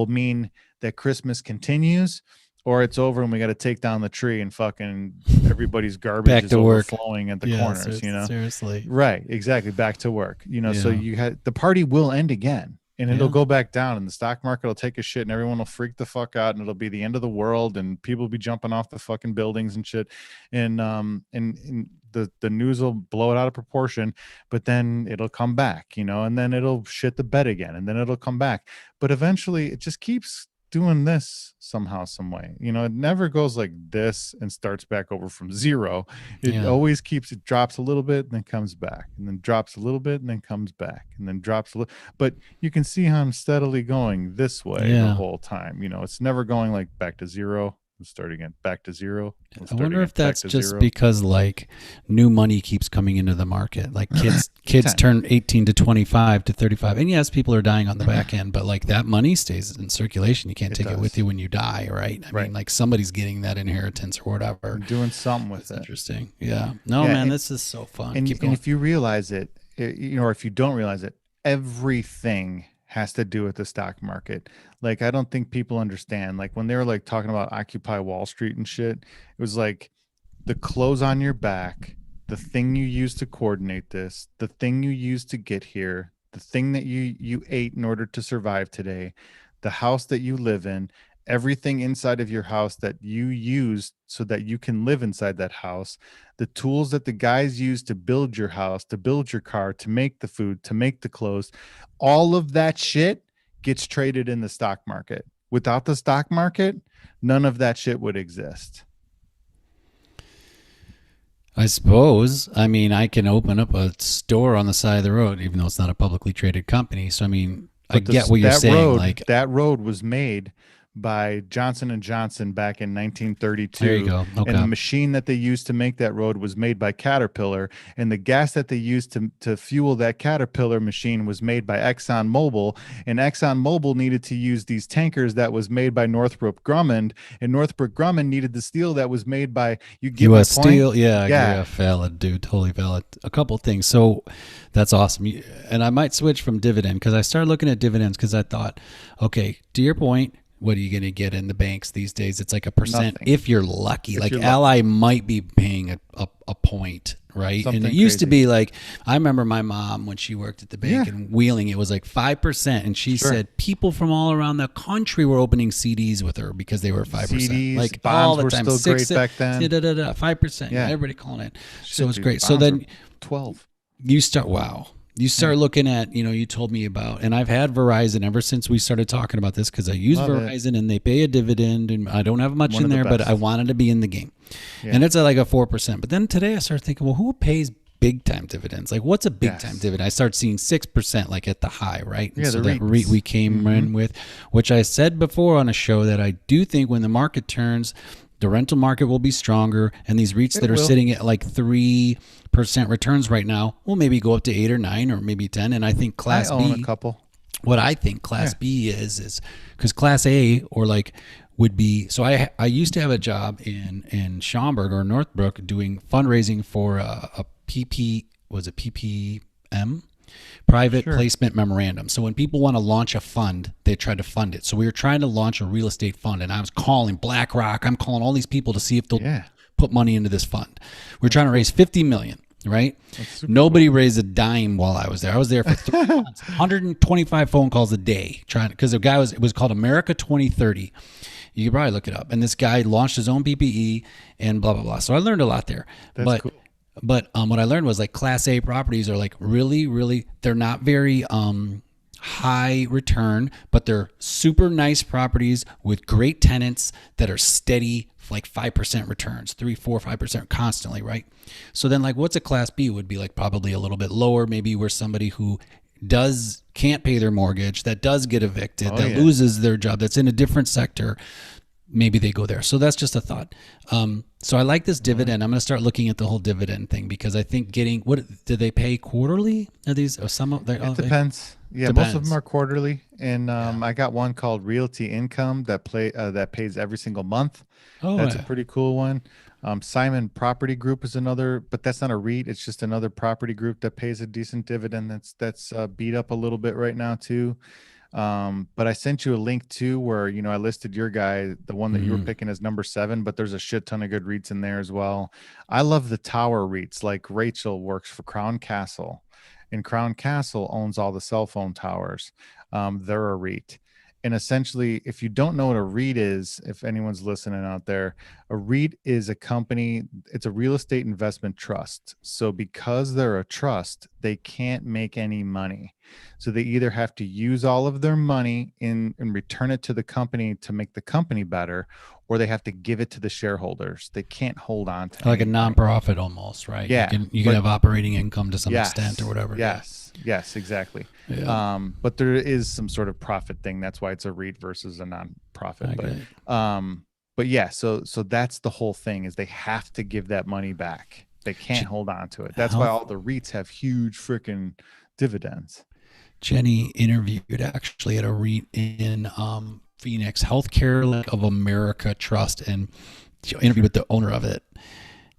mean that Christmas continues or it's over and we got to take down the tree and fucking everybody's garbage Back is to work. overflowing at the Yeah. corners. Seriously. Right, exactly, back to work. So Yeah. you had the party will end again. and it'll Yeah. go back down, and the stock market will take a shit, and everyone will freak the fuck out, and it'll be the end of the world, and people will be jumping off the fucking buildings and shit, and the news will blow it out of proportion, but then it'll come back, and then it'll shit the bed again, and then it'll come back, but eventually it just keeps doing this somehow, some way. It never goes like this and starts back over from zero. It Yeah. always keeps, it drops a little bit and then comes back, and then drops a little bit and then comes back, and then drops a little. But you can see how I'm steadily going this way the Yeah. whole time. It's never going like back to zero. We'll start again, back to zero. We'll I start wonder again, if back that's to just zero. because like new money keeps coming into the market. Like kids Time. turn 18 to 25 to 35. And yes, people are dying on the back end, but like that money stays in circulation. You can't It take it does. with you when you die, right? I Right. mean, like somebody's getting that inheritance or whatever. I'm doing something with That's it. interesting. Yeah. No, Yeah, man, this is so fun. and, Keep and going. if you realize it, or if you don't realize it, everything has to do with the stock market. Like, I don't think people understand, like when they were like talking about Occupy Wall Street and shit, it was like the clothes on your back, the thing you use to coordinate this, the thing you use to get here, the thing that you ate in order to survive today, the house that you live in, everything inside of your house that you use so that you can live inside that house, the tools that the guys use to build your house, to build your car, to make the food, to make the clothes, all of that shit gets traded in the stock market. Without the stock market, none of that shit would exist. I suppose. I mean, I can open up a store on the side of the road, even though it's not a publicly traded company. So, I mean, I But get what you're that saying. road, Like, that road was made by Johnson and Johnson back in there you 1932, go. and the Okay. machine that they used to make that road was made by Caterpillar, and the gas that they used to fuel that Caterpillar machine was made by ExxonMobil, and ExxonMobil needed to use these tankers that was made by Northrop Grumman, and Northrop Grumman needed the steel that was made by, you get my U.S. point? Steel. Yeah, I agree. Yeah. Valid, dude. Totally valid. A couple things. So that's awesome. And I might switch from dividend because I started looking at dividends because I thought, okay, to your point, what are you going to get in the banks these days? It's like a percent Nothing. if you're lucky. If Like you're lucky. Ally might be paying a point, right? Something and it used to crazy. be like, I remember my mom when she worked at the bank Yeah. in Wheeling, it was like 5%. And she Sure. said people from all around the country were opening CDs with her because they were 5%. CDs, Like bonds all the were time. still great 6, back then. 5%. Yeah. Everybody calling it. So Shit, it's dude, great. So bonds then were 12. you start, wow. You start looking at, you told me about, and I've had Verizon ever since we started talking about this because I use Love it. Verizon and they pay a dividend and I don't have much One in of the there, but best. I wanted to be in the game. Yeah. And it's at like a 4%. But then today I started thinking, well, who pays big time dividends? Like what's a big time Yes. dividend? I start seeing 6% like at the high, right? And Yeah, so the that REITs. we came in with, which I said before on a show that I do think when the market turns, the rental market will be stronger, and these REITs that are will. sitting at like 3% returns right now will maybe go up to 8 or 9 or maybe 10. And I think Class I own B, a couple. what I think Class B is because Class A or like would be. So I used to have a job in Schaumburg or Northbrook doing fundraising for a PP, was it PPM? Private placement memorandum. So when people want to launch a fund, they try to fund it. So we were trying to launch a real estate fund, and I was calling BlackRock. I'm calling all these people to see if they'll put money into this fund. We're trying to raise $50 million, right? Nobody raised a dime while I was there. I was there for 3 months, 125 phone calls a day, trying because the guy it was called America 2030. You could probably look it up. And this guy launched his own PPE and blah blah blah. So I learned a lot there. That's cool. But what I learned was like Class A properties are like really, really, they're not very high return, but they're super nice properties with great tenants that are steady, like 5% returns, 3, 4, 5% constantly, right? So then like what's a Class B would be like probably a little bit lower, maybe where somebody who can't pay their mortgage, that does get evicted, loses their job, that's in a different sector. Maybe they go there. So that's just a thought. So I like this dividend. I'm going to start looking at the whole dividend thing because I think what do they pay quarterly? Are these some of It depends. Yeah, most of them are quarterly, and I got one called Realty Income that pays every single month. Oh, That's a pretty cool one. Simon Property Group is another, but that's not a REIT. It's just another property group that pays a decent dividend. That's beat up a little bit right now too. But I sent you a link too where I listed your guy, the one that you were picking as number 7, but there's a shit ton of good REITs in there as well. I love the tower REITs. Like Rachel works for Crown Castle, and Crown Castle owns all the cell phone towers. they're a REIT. And essentially, if you don't know what a REIT is, if anyone's listening out there, a REIT is a company, it's a real estate investment trust. So because they're a trust, they can't make any money. So they either have to use all of their money in and return it to the company to make the company better, or they have to give it to the shareholders. They can't hold on to Like a anything. nonprofit almost, right? Yeah, You can have operating income to some yes, extent or whatever. yes, exactly. Yeah. But there is some sort of profit thing. That's why it's a REIT versus a nonprofit. Okay. But yeah, so that's the whole thing is they have to give that money back. They can't hold on to it. That's why all the REITs have huge freaking dividends. Jenny interviewed actually at a REIT in Phoenix, Healthcare of America Trust, and she interviewed with the owner of it.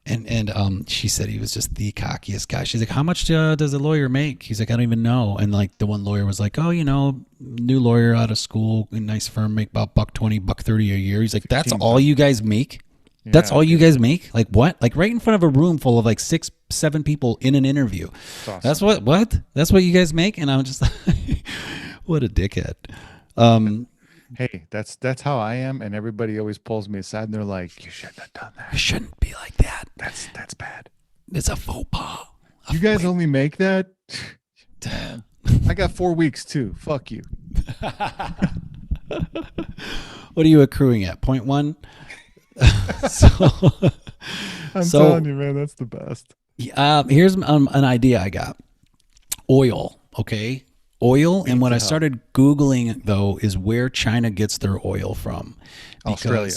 And she said he was just the cockiest guy. She's like, how much does a lawyer make? He's like, I don't even know. And like the one lawyer was like, oh, new lawyer out of school, a nice firm, make about $120, $130 a year. He's like, that's all you guys make? That's all you guys make? Like what? Like right in front of a room full of like 6, 7 people in an interview. Awesome. That's what? That's what you guys make? And I'm just like, what a dickhead. Hey, that's how I am, and everybody always pulls me aside and they're like, you shouldn't have done that. You shouldn't be like that. That's bad. It's a faux pas. You guys only make that? I got 4 weeks too. Fuck you. What are you accruing at? 0.1? I'm telling you, man, that's the best. Here's an idea I got. Oil, okay? Oil, and what I started Googling, though, is where China gets their oil from. Australia.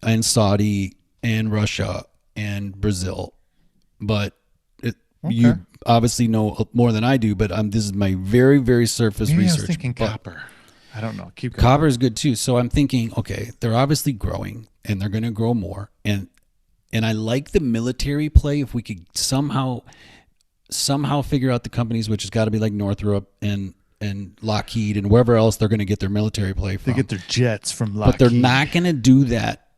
And Saudi and Russia and Brazil. But you obviously know more than I do, but this is my very, very surface research. I was thinking copper. I don't know. Keep going. Copper is good, too. So I'm thinking, okay, they're obviously growing, and they're going to grow more. And I like the military play if we could somehow figure out the companies, which has got to be like Northrop and Lockheed and wherever else they're going to get their military play from. They get their jets from Lockheed. But they're not going to do that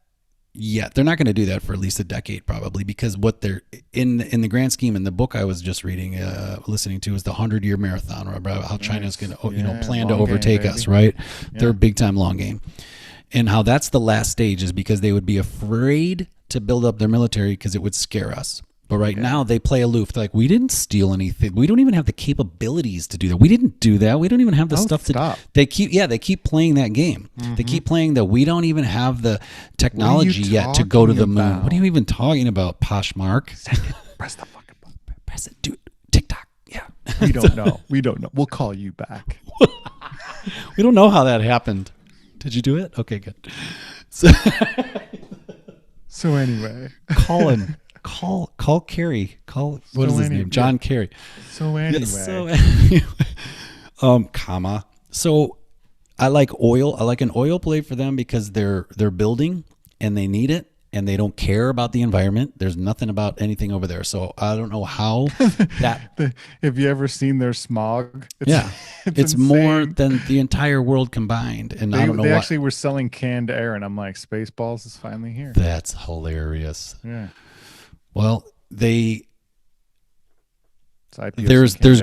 yet. They're not going to do that for at least a decade probably, because what they're in the grand scheme in the book I was just reading, listening to, is the 100-year marathon, or about how China's going to plan to overtake us, right? Yeah. They're a big time long game. And how that's the last stage is because they would be afraid to build up their military because it would scare us. But right now they play aloof. They're like, we didn't steal anything. We don't even have the capabilities to do that. We didn't do that. We don't even have the stuff to. They keep playing that game. Mm-hmm. They keep playing that we don't even have the technology yet to go to the moon. What are you even talking about, Poshmark? Send it. Press the fucking button. Press it. Do it. TikTok. Yeah. We don't know. We don't know. We'll call you back. We don't know how that happened. Did you do it? Okay, good. So anyway, Colin. Call Kerry. What is his name? John Kerry. So anyway. So I like oil. I like an oil play for them because they're building and they need it and they don't care about the environment. There's nothing about anything over there. So I don't know how that. Have you ever seen their smog? It's more than the entire world combined. And I don't know. They actually were selling canned air, and I'm like, Spaceballs is finally here. That's hilarious. Yeah. Well, there's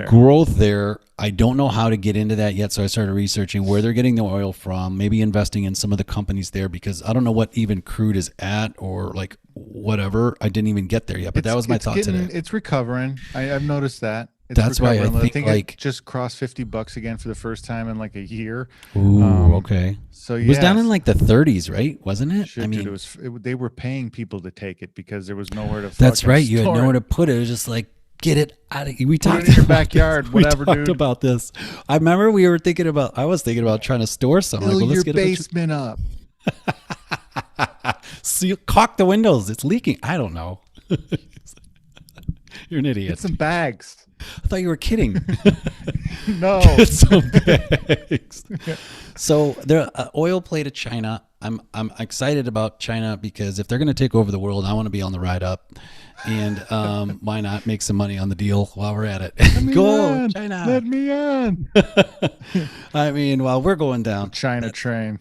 growth there. I don't know how to get into that yet, so I started researching where they're getting the oil from, maybe investing in some of the companies there, because I don't know what even crude is at or like whatever. I didn't even get there yet, but that was my thought today. It's recovering. I've noticed that. That's why I think it just crossed $50 again for the first time in like a year. Ooh, okay. So it was down in like the 30s, right? Wasn't it? Shit, dude, they were paying people to take it because there was nowhere to. That's right. You had nowhere to put it. It was just like, get it out of. We talked in your backyard, whatever. We talked about this. I remember I was thinking about trying to store something. Fill your basement up. Caulk the windows. It's leaking. I don't know. You're an idiot. Get some bags. I thought you were kidding. No. Some bags. So the oil play to China. I'm excited about China because if they're going to take over the world, I want to be on the ride up. And why not make some money on the deal while we're at it? Go, China. Let me on. I mean, while we're going down. China train.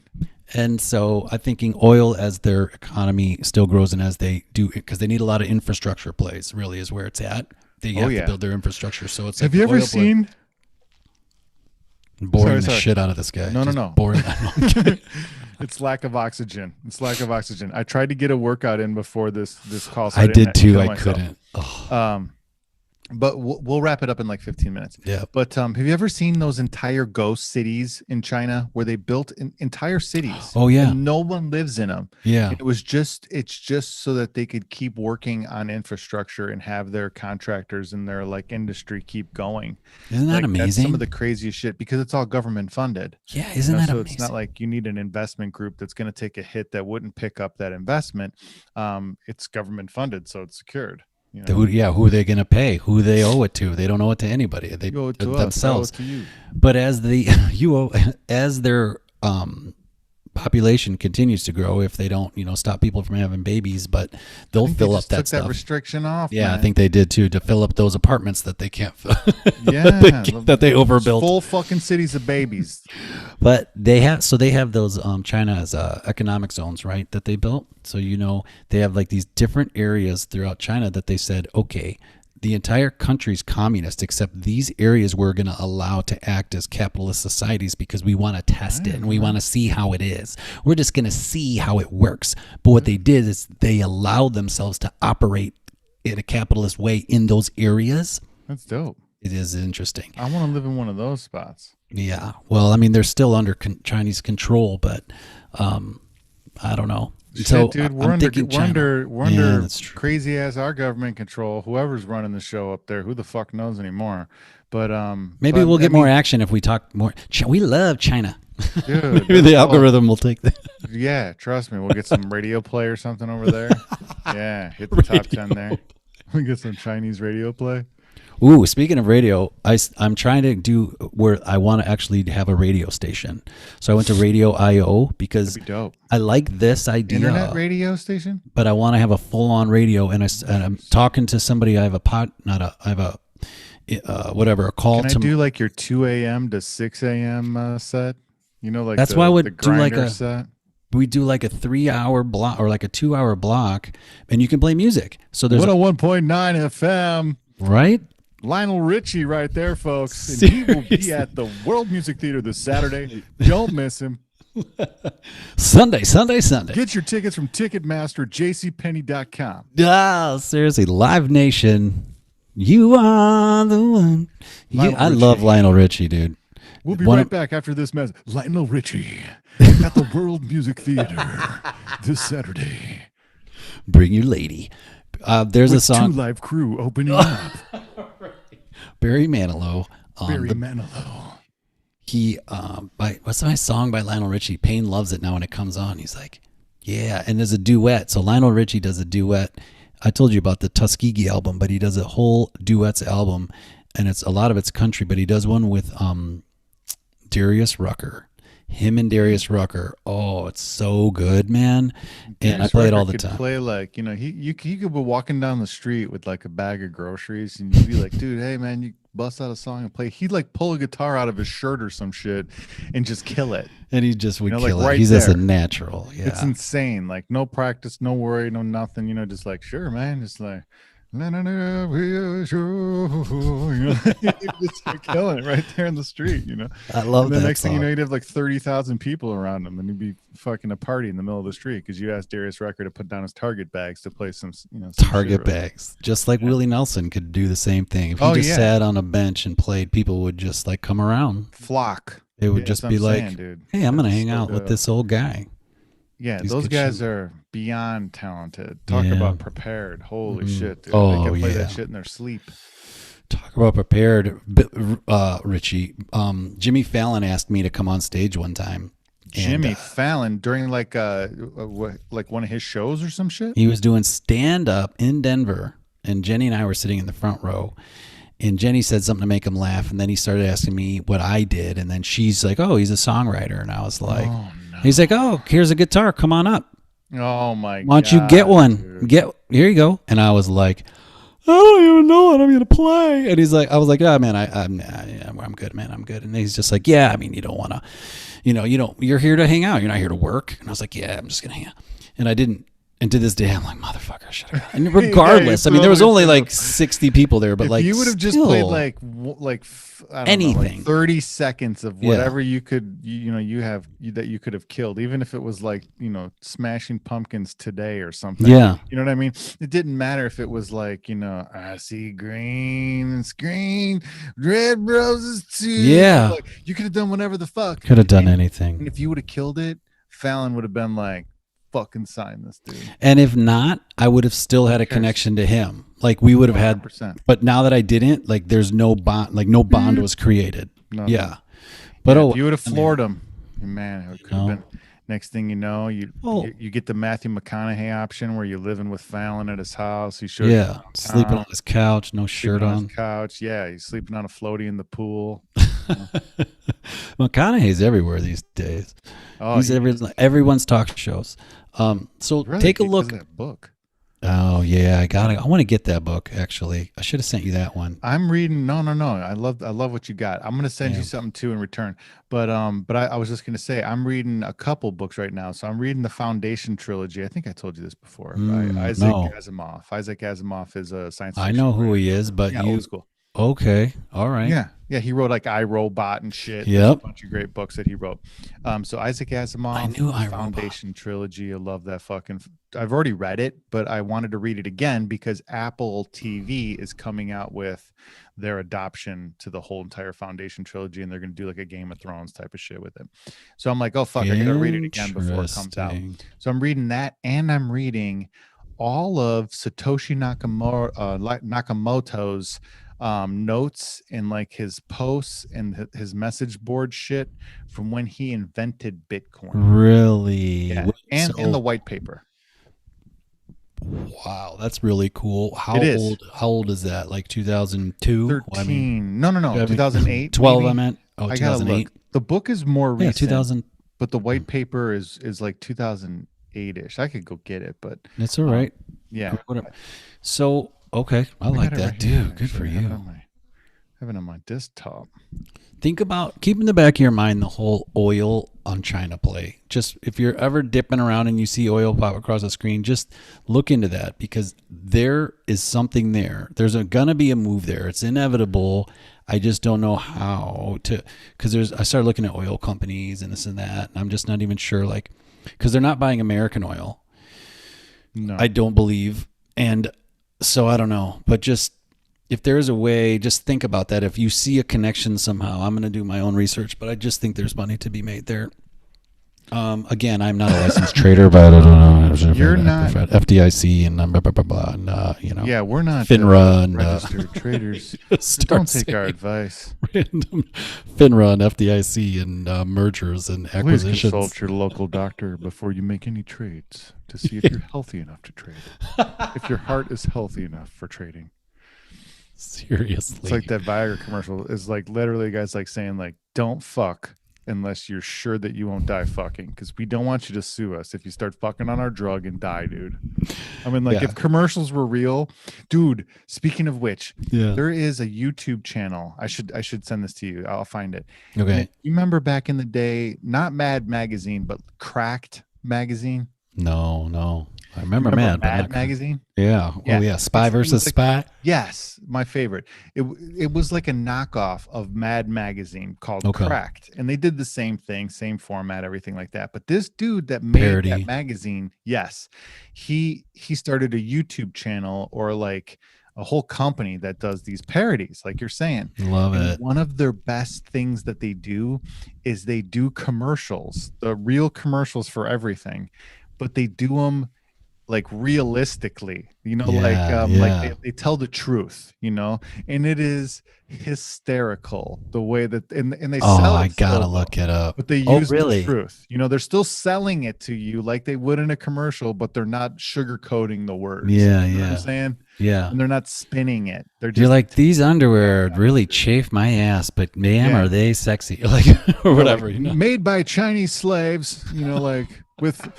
And so I'm thinking oil, as their economy still grows and as they do, because they need a lot of infrastructure plays, really is where it's at. They have to build their infrastructure. So it's Have you ever seen Boring the shit out of this guy. No, Just no. Boring. It's lack of oxygen. I tried to get a workout in before this call. So I did too. I myself. couldn't. Oh. But we'll wrap it up in like 15 minutes. Yeah. But have you ever seen those entire ghost cities in China where they built entire cities? Oh yeah. And no one lives in them. Yeah. And it's just so that they could keep working on infrastructure and have their contractors and their like industry keep going. Isn't that amazing? That's some of the craziest shit because it's all government funded. Yeah. Isn't that amazing? It's not like you need an investment group that's going to take a hit that wouldn't pick up that investment. It's government funded, so it's secured. You know? Who are they going to pay? Who they owe it to? They don't owe it to anybody. They owe it to themselves. Us, I owe it to you. But as their population continues to grow, if they don't, stop people from having babies, but they'll fill up that stuff. That restriction off. Yeah, man. I think they did too, to fill up those apartments that they can't fill. Yeah, that they overbuilt. Full fucking cities of babies. But they have those China's economic zones, right, that they built. So they have like these different areas throughout China that they said, okay, the entire country's communist, except these areas we're going to allow to act as capitalist societies because we want to test it and we want to see how it is. We're just going to see how it works. But what they did is they allowed themselves to operate in a capitalist way in those areas. That's dope. It is interesting. I want to live in one of those spots. Yeah. Well, I mean, they're still under Chinese control, but I don't know. So dude, we're under crazy ass our government control. Whoever's running the show up there, who the fuck knows anymore? But maybe we'll get more action if we talk more. We love China. Dude, maybe the algorithm will take that. Yeah, trust me. We'll get some radio play or something over there. Yeah, hit the top 10 there. We get some Chinese radio play. Ooh, speaking of radio, I'm trying to do where I want to actually have a radio station. So I went to Radio IO because I like this idea. Internet radio station? But I want to have a full-on radio, and I'm talking to somebody. I have a call. Can I do like your 2 a.m. to 6 a.m. Set? Like that's why I would do like a set. We do like a 3-hour block or like a 2-hour block, and you can play music. So there's 101.9 FM. Right? Lionel Richie right there, folks. And he will be at the World Music Theater this Saturday. Don't miss him. Sunday. Get your tickets from Ticketmaster, jcpenney.com. Ah, seriously, Live Nation. You are the one. I love Lionel Richie, dude. We'll be right back after this message. Lionel Richie at the World Music Theater this Saturday. Bring your lady. There's a song. 2 live crew opening up. Barry Manilow. Manilow. He, what's my song by Lionel Richie? Payne loves it now when it comes on. He's like, yeah. And there's a duet. So Lionel Richie does a duet. I told you about the Tuskegee album, but he does a whole duets album, and a lot of it's country, but he does one with Darius Rucker. Him and Darius Rucker. Oh, it's so good, man. And I play it all the time. Play like, he could be walking down the street with like a bag of groceries and you'd be like, dude, hey man, you bust out a song and play. He'd like pull a guitar out of his shirt or some shit and just kill it. And he just would kill like it. He's just a natural. Yeah. It's insane. Like no practice, no worry, no nothing, just like, sure, man. Just like, just killing it right there in the street, I love that. The next song. thing you know, you'd have like 30,000 people around him, and he'd be fucking a party in the middle of the street because you asked Darius Rucker to put down his Target bags to play some, some Target bags. Just like Willie Nelson could do the same thing. If he sat on a bench and played, people would just like come around. Flock. It would just be like, dude. Hey, I'm gonna hang out with this old guy. Yeah, those guys are beyond talented. Talk about prepared. Holy shit, dude. Oh, they can play that shit in their sleep. Talk about prepared, Richie. Jimmy Fallon asked me to come on stage one time. Jimmy Fallon during like one of his shows or some shit? He was doing stand-up in Denver, and Jenny and I were sitting in the front row. And Jenny said something to make him laugh, and then he started asking me what I did, and then she's like, oh, he's a songwriter. And I was like... Oh, no. He's like, oh, here's a guitar. Come on up. Oh my God. Why don't you get one? Dude. Here you go. And I was like, I don't even know what I'm gonna play. And he's like, I was like, oh man, I'm good, man. I'm good. And he's just like, yeah, I mean, you don't want to, you're here to hang out. You're not here to work. And I was like, yeah, I'm just gonna hang out. And I didn't. And to this day, I'm like, motherfucker, I should have. And Yeah, you regardless, I mean, there was totally only should have. like 60 people there, but If like you would have just played still like I don't know, like anything. 30 seconds of Yeah. whatever you could that you could have killed, even if it was like, Smashing Pumpkins Today or something. Yeah. You know what I mean? It didn't matter if it was like, I see green and screen, red roses too. Yeah. Like, you could have done whatever the fuck. Could have done And anything. if you would have killed it, Fallon would have been like, fucking sign this, dude. And if not, I would have still had a connection to him. Like we would have had, 100%. but now that I didn't, like there's no bond, like no bond was created. No, Yeah. But if you would have floored him, man, it could have No. been. Next thing you know, you get the Matthew McConaughey option where you're living with Fallon at his house. He shows you yeah, downtown, sleeping on his couch, no shirt sleeping on on. his couch. Yeah, he's sleeping on a floaty in the pool. McConaughey's everywhere these days. Oh, He's everyone's talk shows. So really? take a Because look. of that book. Oh yeah, I want to get that book. Actually, I should have sent you that one. I'm reading. No. I love what you got. I'm gonna send you something too in return. But I was just gonna say I'm reading a couple books right now. So I'm reading the Foundation Trilogy. I think I told you this before. By Isaac Asimov. Isaac Asimov is a science fiction I know who writer. he is, but Yeah, you old school. okay? All right. Yeah. He wrote like I, Robot and shit. Yep. There's a bunch of great books that he wrote. So Isaac Asimov, I knew I, Foundation Trilogy. I love that fucking. I've already read it, but I wanted to read it again because Apple TV is coming out with their adoption to the whole entire Foundation Trilogy, and they're going to do like a Game of Thrones type of shit with it. So I'm like, oh fuck, I got to read it again before it comes out. So I'm reading that, and I'm reading all of Satoshi Nakamoto's notes and like his posts and his message board shit from when he invented Bitcoin. Really? Yeah. And the white paper. Wow, that's really cool. How It is. old is that? Like 2002? 13. I mean, No, 2008. 12 maybe? I meant. Oh, I gotta 2008. look. The book is more Yeah, recent, 2000. but the white paper is like 2008-ish. I could go get it, but It's all right. yeah. Whatever. So, okay, I like got it that, right here, dude. Good for actually. you. I have it on my desktop. Think about, keep in the back of your mind the whole oil on China play. Just if you're ever dipping around and you see oil pop across the screen, just look into that because there is something there. There's gonna be a move there. It's inevitable. I just don't know how to, because I started looking at oil companies and this and that, and I'm just not even sure, like, because they're not buying American oil. No. I don't believe. And so I don't know, but just if there is a way, just think about that. If you see a connection somehow, I'm going to do my own research, but I just think there's money to be made there. Again, I'm not a licensed trader, but I don't know. You're not FDIC and blah, blah, blah, blah, and you know. Yeah, we're not FINRA and registered traders. Don't take our advice. Random FINRA and FDIC and mergers and Please acquisitions. consult your local doctor before you make any trades to see if you're healthy enough to trade. If your heart is healthy enough for trading. Seriously. It's like that Viagra commercial is like literally guys like saying like, don't fuck unless you're sure that you won't die fucking, because we don't want you to sue us if you start fucking on our drug and die, dude. I mean, like if commercials were real, dude, speaking of which, there is a YouTube channel. I should send this to you. I'll find it. Okay. You remember back in the day, not Mad Magazine, but Cracked Magazine? No. I remember Mad Magazine. Yeah. Oh yeah. Spy versus Spy. Yes, my favorite. It was like a knockoff of Mad Magazine called Cracked, and they did the same thing, same format, everything like that. But this dude that made that magazine, yes, he started a YouTube channel or like a whole company that does these parodies, like you're saying. Love it. One of their best things that they do is they do commercials, the real commercials for everything, but they do them like realistically, you know, like they tell the truth, you know, and it is hysterical the way that and they sell it. I gotta look it up. But they use the truth, you know, they're still selling it to you like they would in a commercial, but they're not sugarcoating the words. You know what I'm saying? Yeah. And they're not spinning it. They're just, you're like, these underwear really chafe my ass, but man, are they sexy? Like or whatever, like, you know? Made by Chinese slaves, you know, like with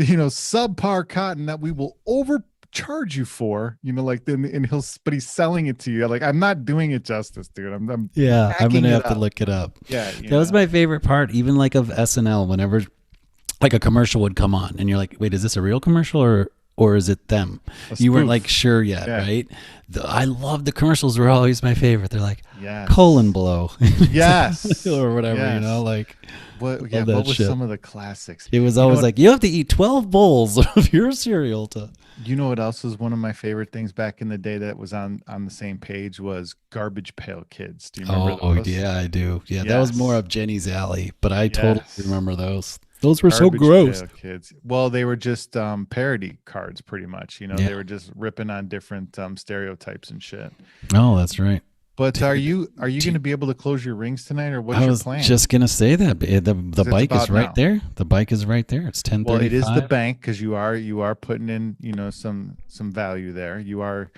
you know subpar cotton that we will overcharge you for, you know, like then and but he's selling it to you. Like I'm not doing it justice, dude. I'm gonna have to look it up. Yeah, that was my favorite part, even like of SNL. Whenever like a commercial would come on and you're like, wait, is this a real commercial or is it them? A You weren't like spoof. sure yet, Yeah. right? I love the commercials were always my favorite. They're like colon Yes. blow Yes. or whatever, Yes. like What? Yeah. love What that was shit. some of the classics? It was You know always what? like, you have to eat 12 bowls of your cereal to. You know what else was one of my favorite things back in the day that was on the same page was Garbage Pail Kids. Do you remember Oh, those? yeah, I do. Yeah, that was more Yes. of Jenny's alley, but I totally Yes. remember those. Those were so Garbage gross. Pail Kids. Well, they were just parody cards, pretty much. Yeah. They were just ripping on different stereotypes and shit. Oh, that's right. But are Dude, you going do- to be able to close your rings tonight, or what's I your was plan? just gonna say that the 'Cause it's bike is about right now. there. The bike is right there. It's Well, it is the 10:35. bank because you are putting in some value there. You are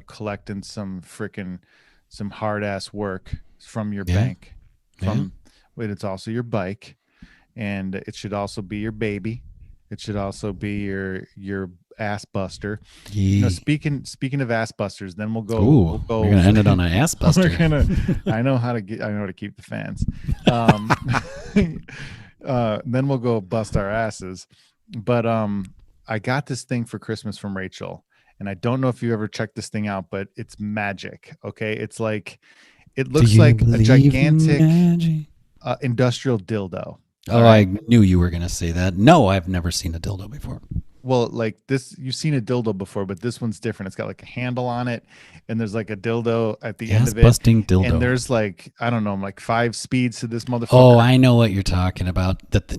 collecting some freaking some hard ass work from your Yeah, bank. yeah. From wait, it's also your bike, and it should also be your baby. It should also be your ass buster. Yeah. Speaking of ass busters, then we'll Ooh, we're go. gonna end it on an ass We're buster. gonna. I know how to keep the fans. Um, then we'll go bust our asses. But I got this thing for Christmas from Rachel, and I don't know if you ever checked this thing out, but it's magic. Okay, it's like it Do looks you like a believe in gigantic magic? industrial dildo. All Oh, I right. knew you were gonna say that. No, I've never seen a dildo before. Well, like this, you've seen a dildo before, but this one's different. It's got like a handle on it, and there's like a dildo at the end Ass of it, busting and dildo. there's like I don't know, like 5 speeds to this Oh, motherfucker. I know what you're talking about. But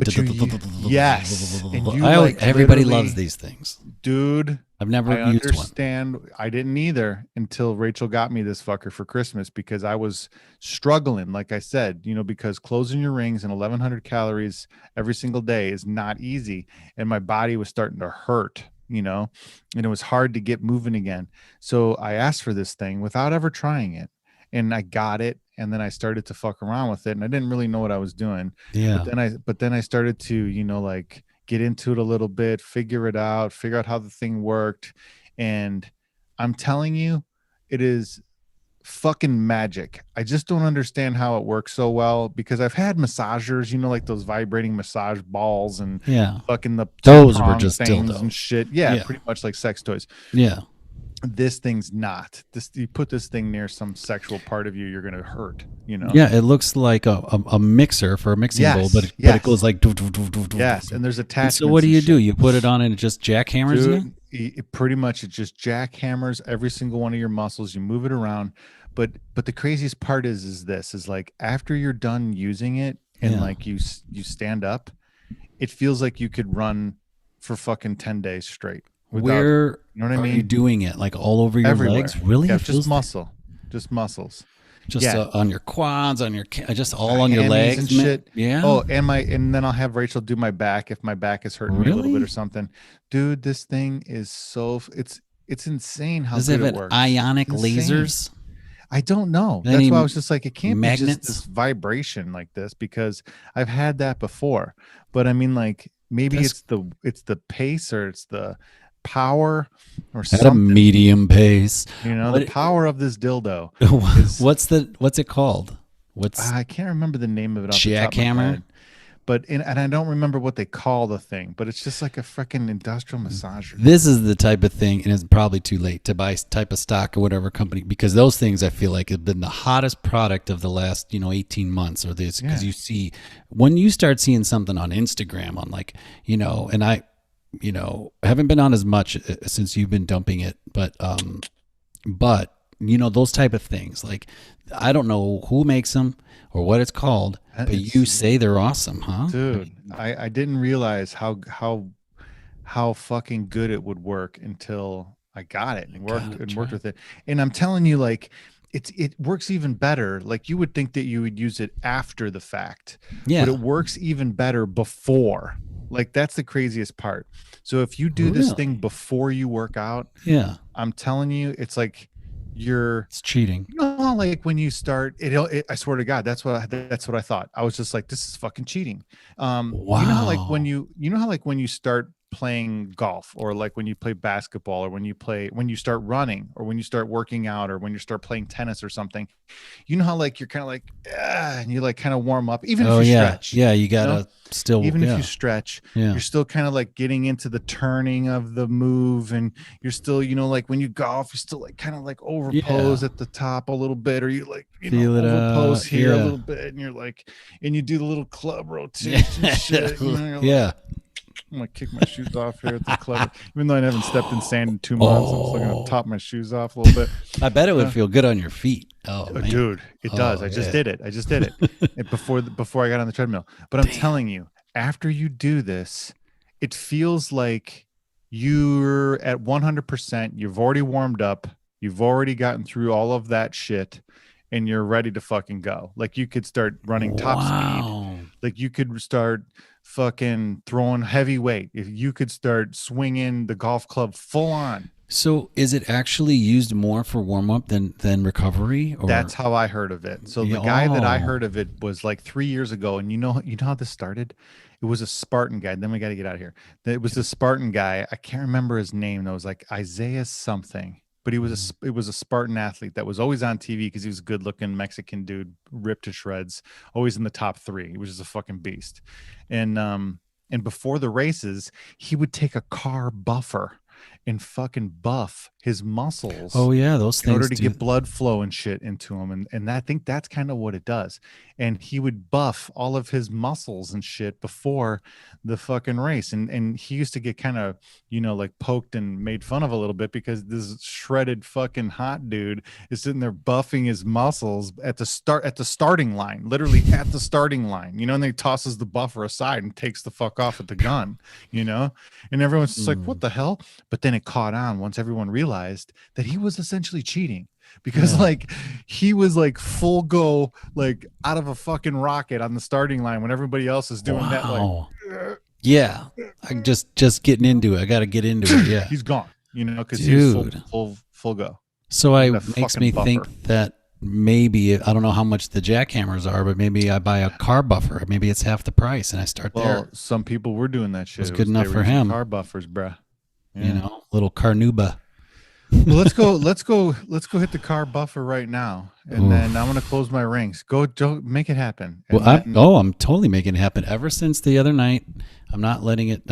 yes, and you like Everybody loves literally, these things. dude. I've never I used one. understand. I didn't either until Rachel got me this fucker for Christmas because I was struggling, like I said, because closing your rings and 1,100 calories every single day is not easy. And my body was starting to hurt, and it was hard to get moving again. So I asked for this thing without ever trying it. And I got it. And then I started to fuck around with it. And I didn't really know what I was doing. Yeah. But then I started to, like get into it a little bit, figure out how the thing worked. And I'm telling you, it is fucking magic. I just don't understand how it works so well because I've had massagers, like those vibrating massage balls and Yeah. fucking the Those were tampon just things and dildos. shit. Yeah, Yeah. pretty much like sex toys. Yeah. This thing's not. This you put this thing near some sexual part of you, you're gonna hurt. Yeah. It looks like a mixer for a mixing bowl, Yes, but it goes yes. like. Yes, and there's And attachments. so what do and you do? shit. You put it on and it just jackhammers you? Dude, pretty much it just jackhammers every single one of your muscles. You move it around, but the craziest part is this is like after you're done using it and Yeah. like you stand up, it feels like you could run for fucking 10 days straight without, Where you know what I are you mean? doing it? Like all over your Everywhere. legs? Really? Yeah, It feels just muscles. just Yeah. on your quads, on your just all on your Hammies legs and man. shit. Yeah. Oh, and then I'll have Rachel do my back if my back is hurting me a little bit Really? or something. Dude, this thing is it's insane how Does it good have it works. ionic Insane. lasers? I don't know. That's Any why I was just like, it can't be just magnets? this vibration like this because I've had that before. But I mean, like maybe That's it's the pace or it's the power or at a something. medium pace. The What power of this dildo is what's it called? What's I can't remember the name of it off the top of my jackhammer? head. But and I don't remember what they call the thing, but it's just like a freaking industrial massager. This is the type of thing, and it's probably too late to buy type of stock or whatever company because those things I feel like have been the hottest product of the last 18 months or this because Yeah. you see when you start seeing something on Instagram on like and I haven't been on as much since you've been dumping it, but those type of things like I don't know who makes them or what it's called, but you say they're awesome, huh? Dude, I didn't realize how fucking good it would work until I got it and worked with it. And I'm telling you, like it works even better. Like you would think that you would use it after the fact, Yeah. but it works even better before. Like that's the craziest part. So if you do this Really? thing before you work out, Yeah. I'm telling you, it's like you're It's cheating. how, like when you start I swear to God, that's what I thought. I was just like, this is fucking cheating. You know how like Wow. when you know how like when you start playing golf, or like when you play basketball, or when you start running, or when you start working out, or when you start playing tennis or something. You know how like you're kind of like, and you like kind of warm up, even if Oh you yeah, stretch, yeah. You you know, gotta still, even if you yeah, stretch, yeah, you're still kind of like getting into the turning of the move, and you're still, like when you golf, you're still like kind of like overpose yeah. at the top a little bit, or you like, Feel it overpose out. here a Yeah, little bit, and you're like, and you do the little club yeah, rotation shit, you're like, yeah. I'm gonna kick my shoes off here at the club. Even though I haven't stepped in sand in 2 months, I'm still gonna Oh, top my shoes off a little bit. I bet it would Uh, feel good on your feet. Oh man. Dude, it does. Oh I just yeah. did it. I just did it before I got on the treadmill. But I'm Damn. telling you, after you do this, it feels like you're at 100%. You've already warmed up. You've already gotten through all of that shit, and you're ready to fucking go. Like you could start running top speed. Wow. Like you could start fucking throwing heavy weight. If you could start swinging the golf club full on. So is it actually used more for warm up than recovery That's or how I heard of it. So yeah, the guy that I oh. heard of it was like 3 years ago, and you know how this started. It was a Spartan guy. Then we got to get out of here. It was a Spartan guy. I can't remember his name. That was like Isaiah something, but Mhm. it was a Spartan athlete that was always on TV because he was a good looking Mexican dude, ripped to shreds, always in the top three. He was just a fucking beast, and before the races, he would take a car buffer and fucking buff his muscles Oh yeah, those in order things to do. get blood flow and shit into him. And I think that's kind of what it does. And he would buff all of his muscles and shit before the fucking race. And he used to get kind of, like poked and made fun of a little bit because this shredded fucking hot dude is sitting there buffing his muscles at the starting line, literally at the starting line, and then he tosses the buffer aside and takes the fuck off at the gun, you know? And everyone's just like, what Mm, the hell? But then it caught on once everyone realized that he was essentially cheating because yeah. like he was like full go, like out of a fucking rocket on the starting line when everybody else is doing that, like Wow. Yeah. I just getting into it. I got to get into it. Yeah. he's gone, because he was Dude. full go. So Look at I that makes fucking me buffer. think that maybe I don't know how much the jackhammers are, but maybe I buy a car buffer. Maybe it's half the price and I start there. Well, some people were doing that Was shit. good They enough were for using him, car buffers, bruh. you Yeah. know, little carnuba. Well, let's go hit the car buffer right now, and then I'm gonna Oof. close my rings. Go, Joe, make it happen, Well, and then I'm totally making it happen. Ever since the other night, I'm not letting it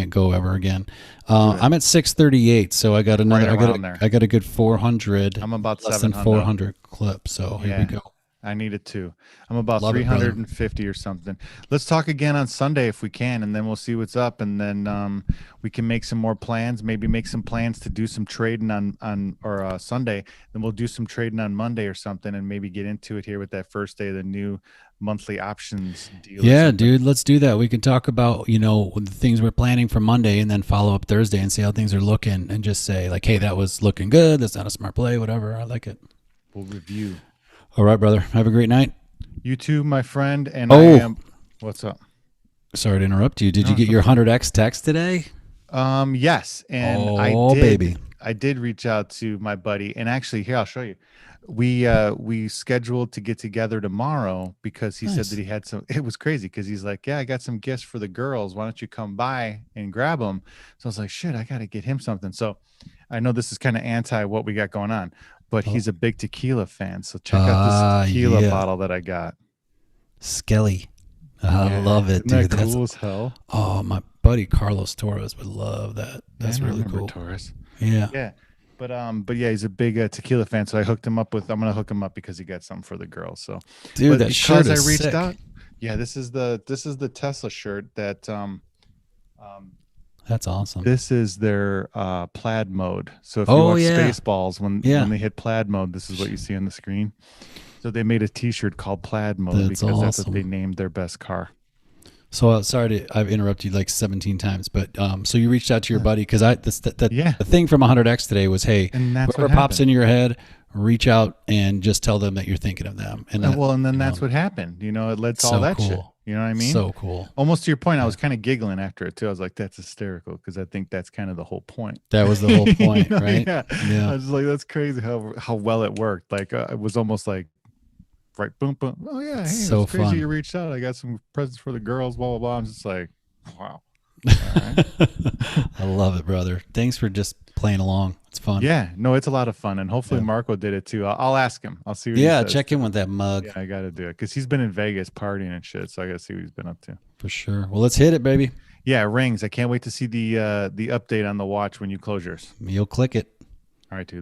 go ever again. do it I'm at 638, so I got right another. around there. I got a good 400, I'm about less than 700. 400 clip. So here we Yeah, go. I need it too. I'm about Love it, brother. 350 or something. Let's talk again on Sunday if we can, and then we'll see what's up, and then we can make some more plans. Maybe make some plans to do some trading on or Sunday. Then we'll do some trading on Monday or something, and maybe get into it here with that first day of the new monthly options deal or Yeah, something. dude, let's do that. We can talk about, the things we're planning for Monday and then follow up Thursday and see how things are looking and just say like, hey, that was looking good. That's not a smart play, whatever. I like it. We'll review. All right, brother. Have a great night. You too, my friend, and I Oh, am. What's up? sorry to interrupt you. Did No, you it's get your okay. 100x text today? Yes, and I Oh, did. baby. I did reach out to my buddy, and actually, here I'll show you. We scheduled to get together tomorrow because he said that Nice. he had some. It was crazy because he's like, "Yeah, I got some gifts for the girls. Why don't you come by and grab them?" So I was like, "Shit, I got to get him something." So I know this is kind of anti what we got going on, but Oh. he's a big tequila fan. So check out this tequila Yeah. bottle that I got. Skelly. I Yeah, love it, isn't that dude. That's, cool as hell? oh, my buddy Carlos Torres would love that. That's Man, I really remember cool. Taurus. Yeah. Yeah. But yeah, he's a big tequila fan. So I hooked him up with. I'm gonna hook him up because he got something for the girls. So, Dude, but that shirt because I is reached sick. out, yeah, this is the Tesla shirt that um That's awesome. this is their plaid mode. So if you Oh, watch yeah. Spaceballs, when Yeah. they hit plaid mode, this is what you see on the screen. So they made a T-shirt called Plaid Mode That's because that's what they awesome. named their best car. So sorry to I've interrupted you like 17 times, but so you reached out to your buddy because Yeah, the thing from 100x today was, hey, and that's what whoever pops happened. into your head, reach out and just tell them that you're thinking of them, and that Well, and then that's what happened. It led to all so that shit. cool, You know what I mean? so cool. Almost to your point, I Yeah. was kind of giggling after it too. I was like, "That's hysterical," because I think that's kind of the whole point. That was the whole point, right? Yeah. I Yeah. was like, "That's crazy how well it worked." Like it was almost like right, boom, boom. Oh yeah, It's hey, so it's crazy fun. you reached out. I got some presents for the girls. Blah blah blah. I'm just like, wow. All right. I love it, brother. Thanks for just playing along. It's fun. Yeah, no, it's a lot of fun, and hopefully Yeah. Marco did it too. I'll ask him. I'll see what he Yeah, says check in too. with that mug Yeah, I got to do it because he's been in Vegas partying and shit. So I got to see what he's been up to. for sure. Well, let's hit it, baby. Yeah, it rings. I can't wait to see the update on the watch when you close yours. You'll click it. All right, dude.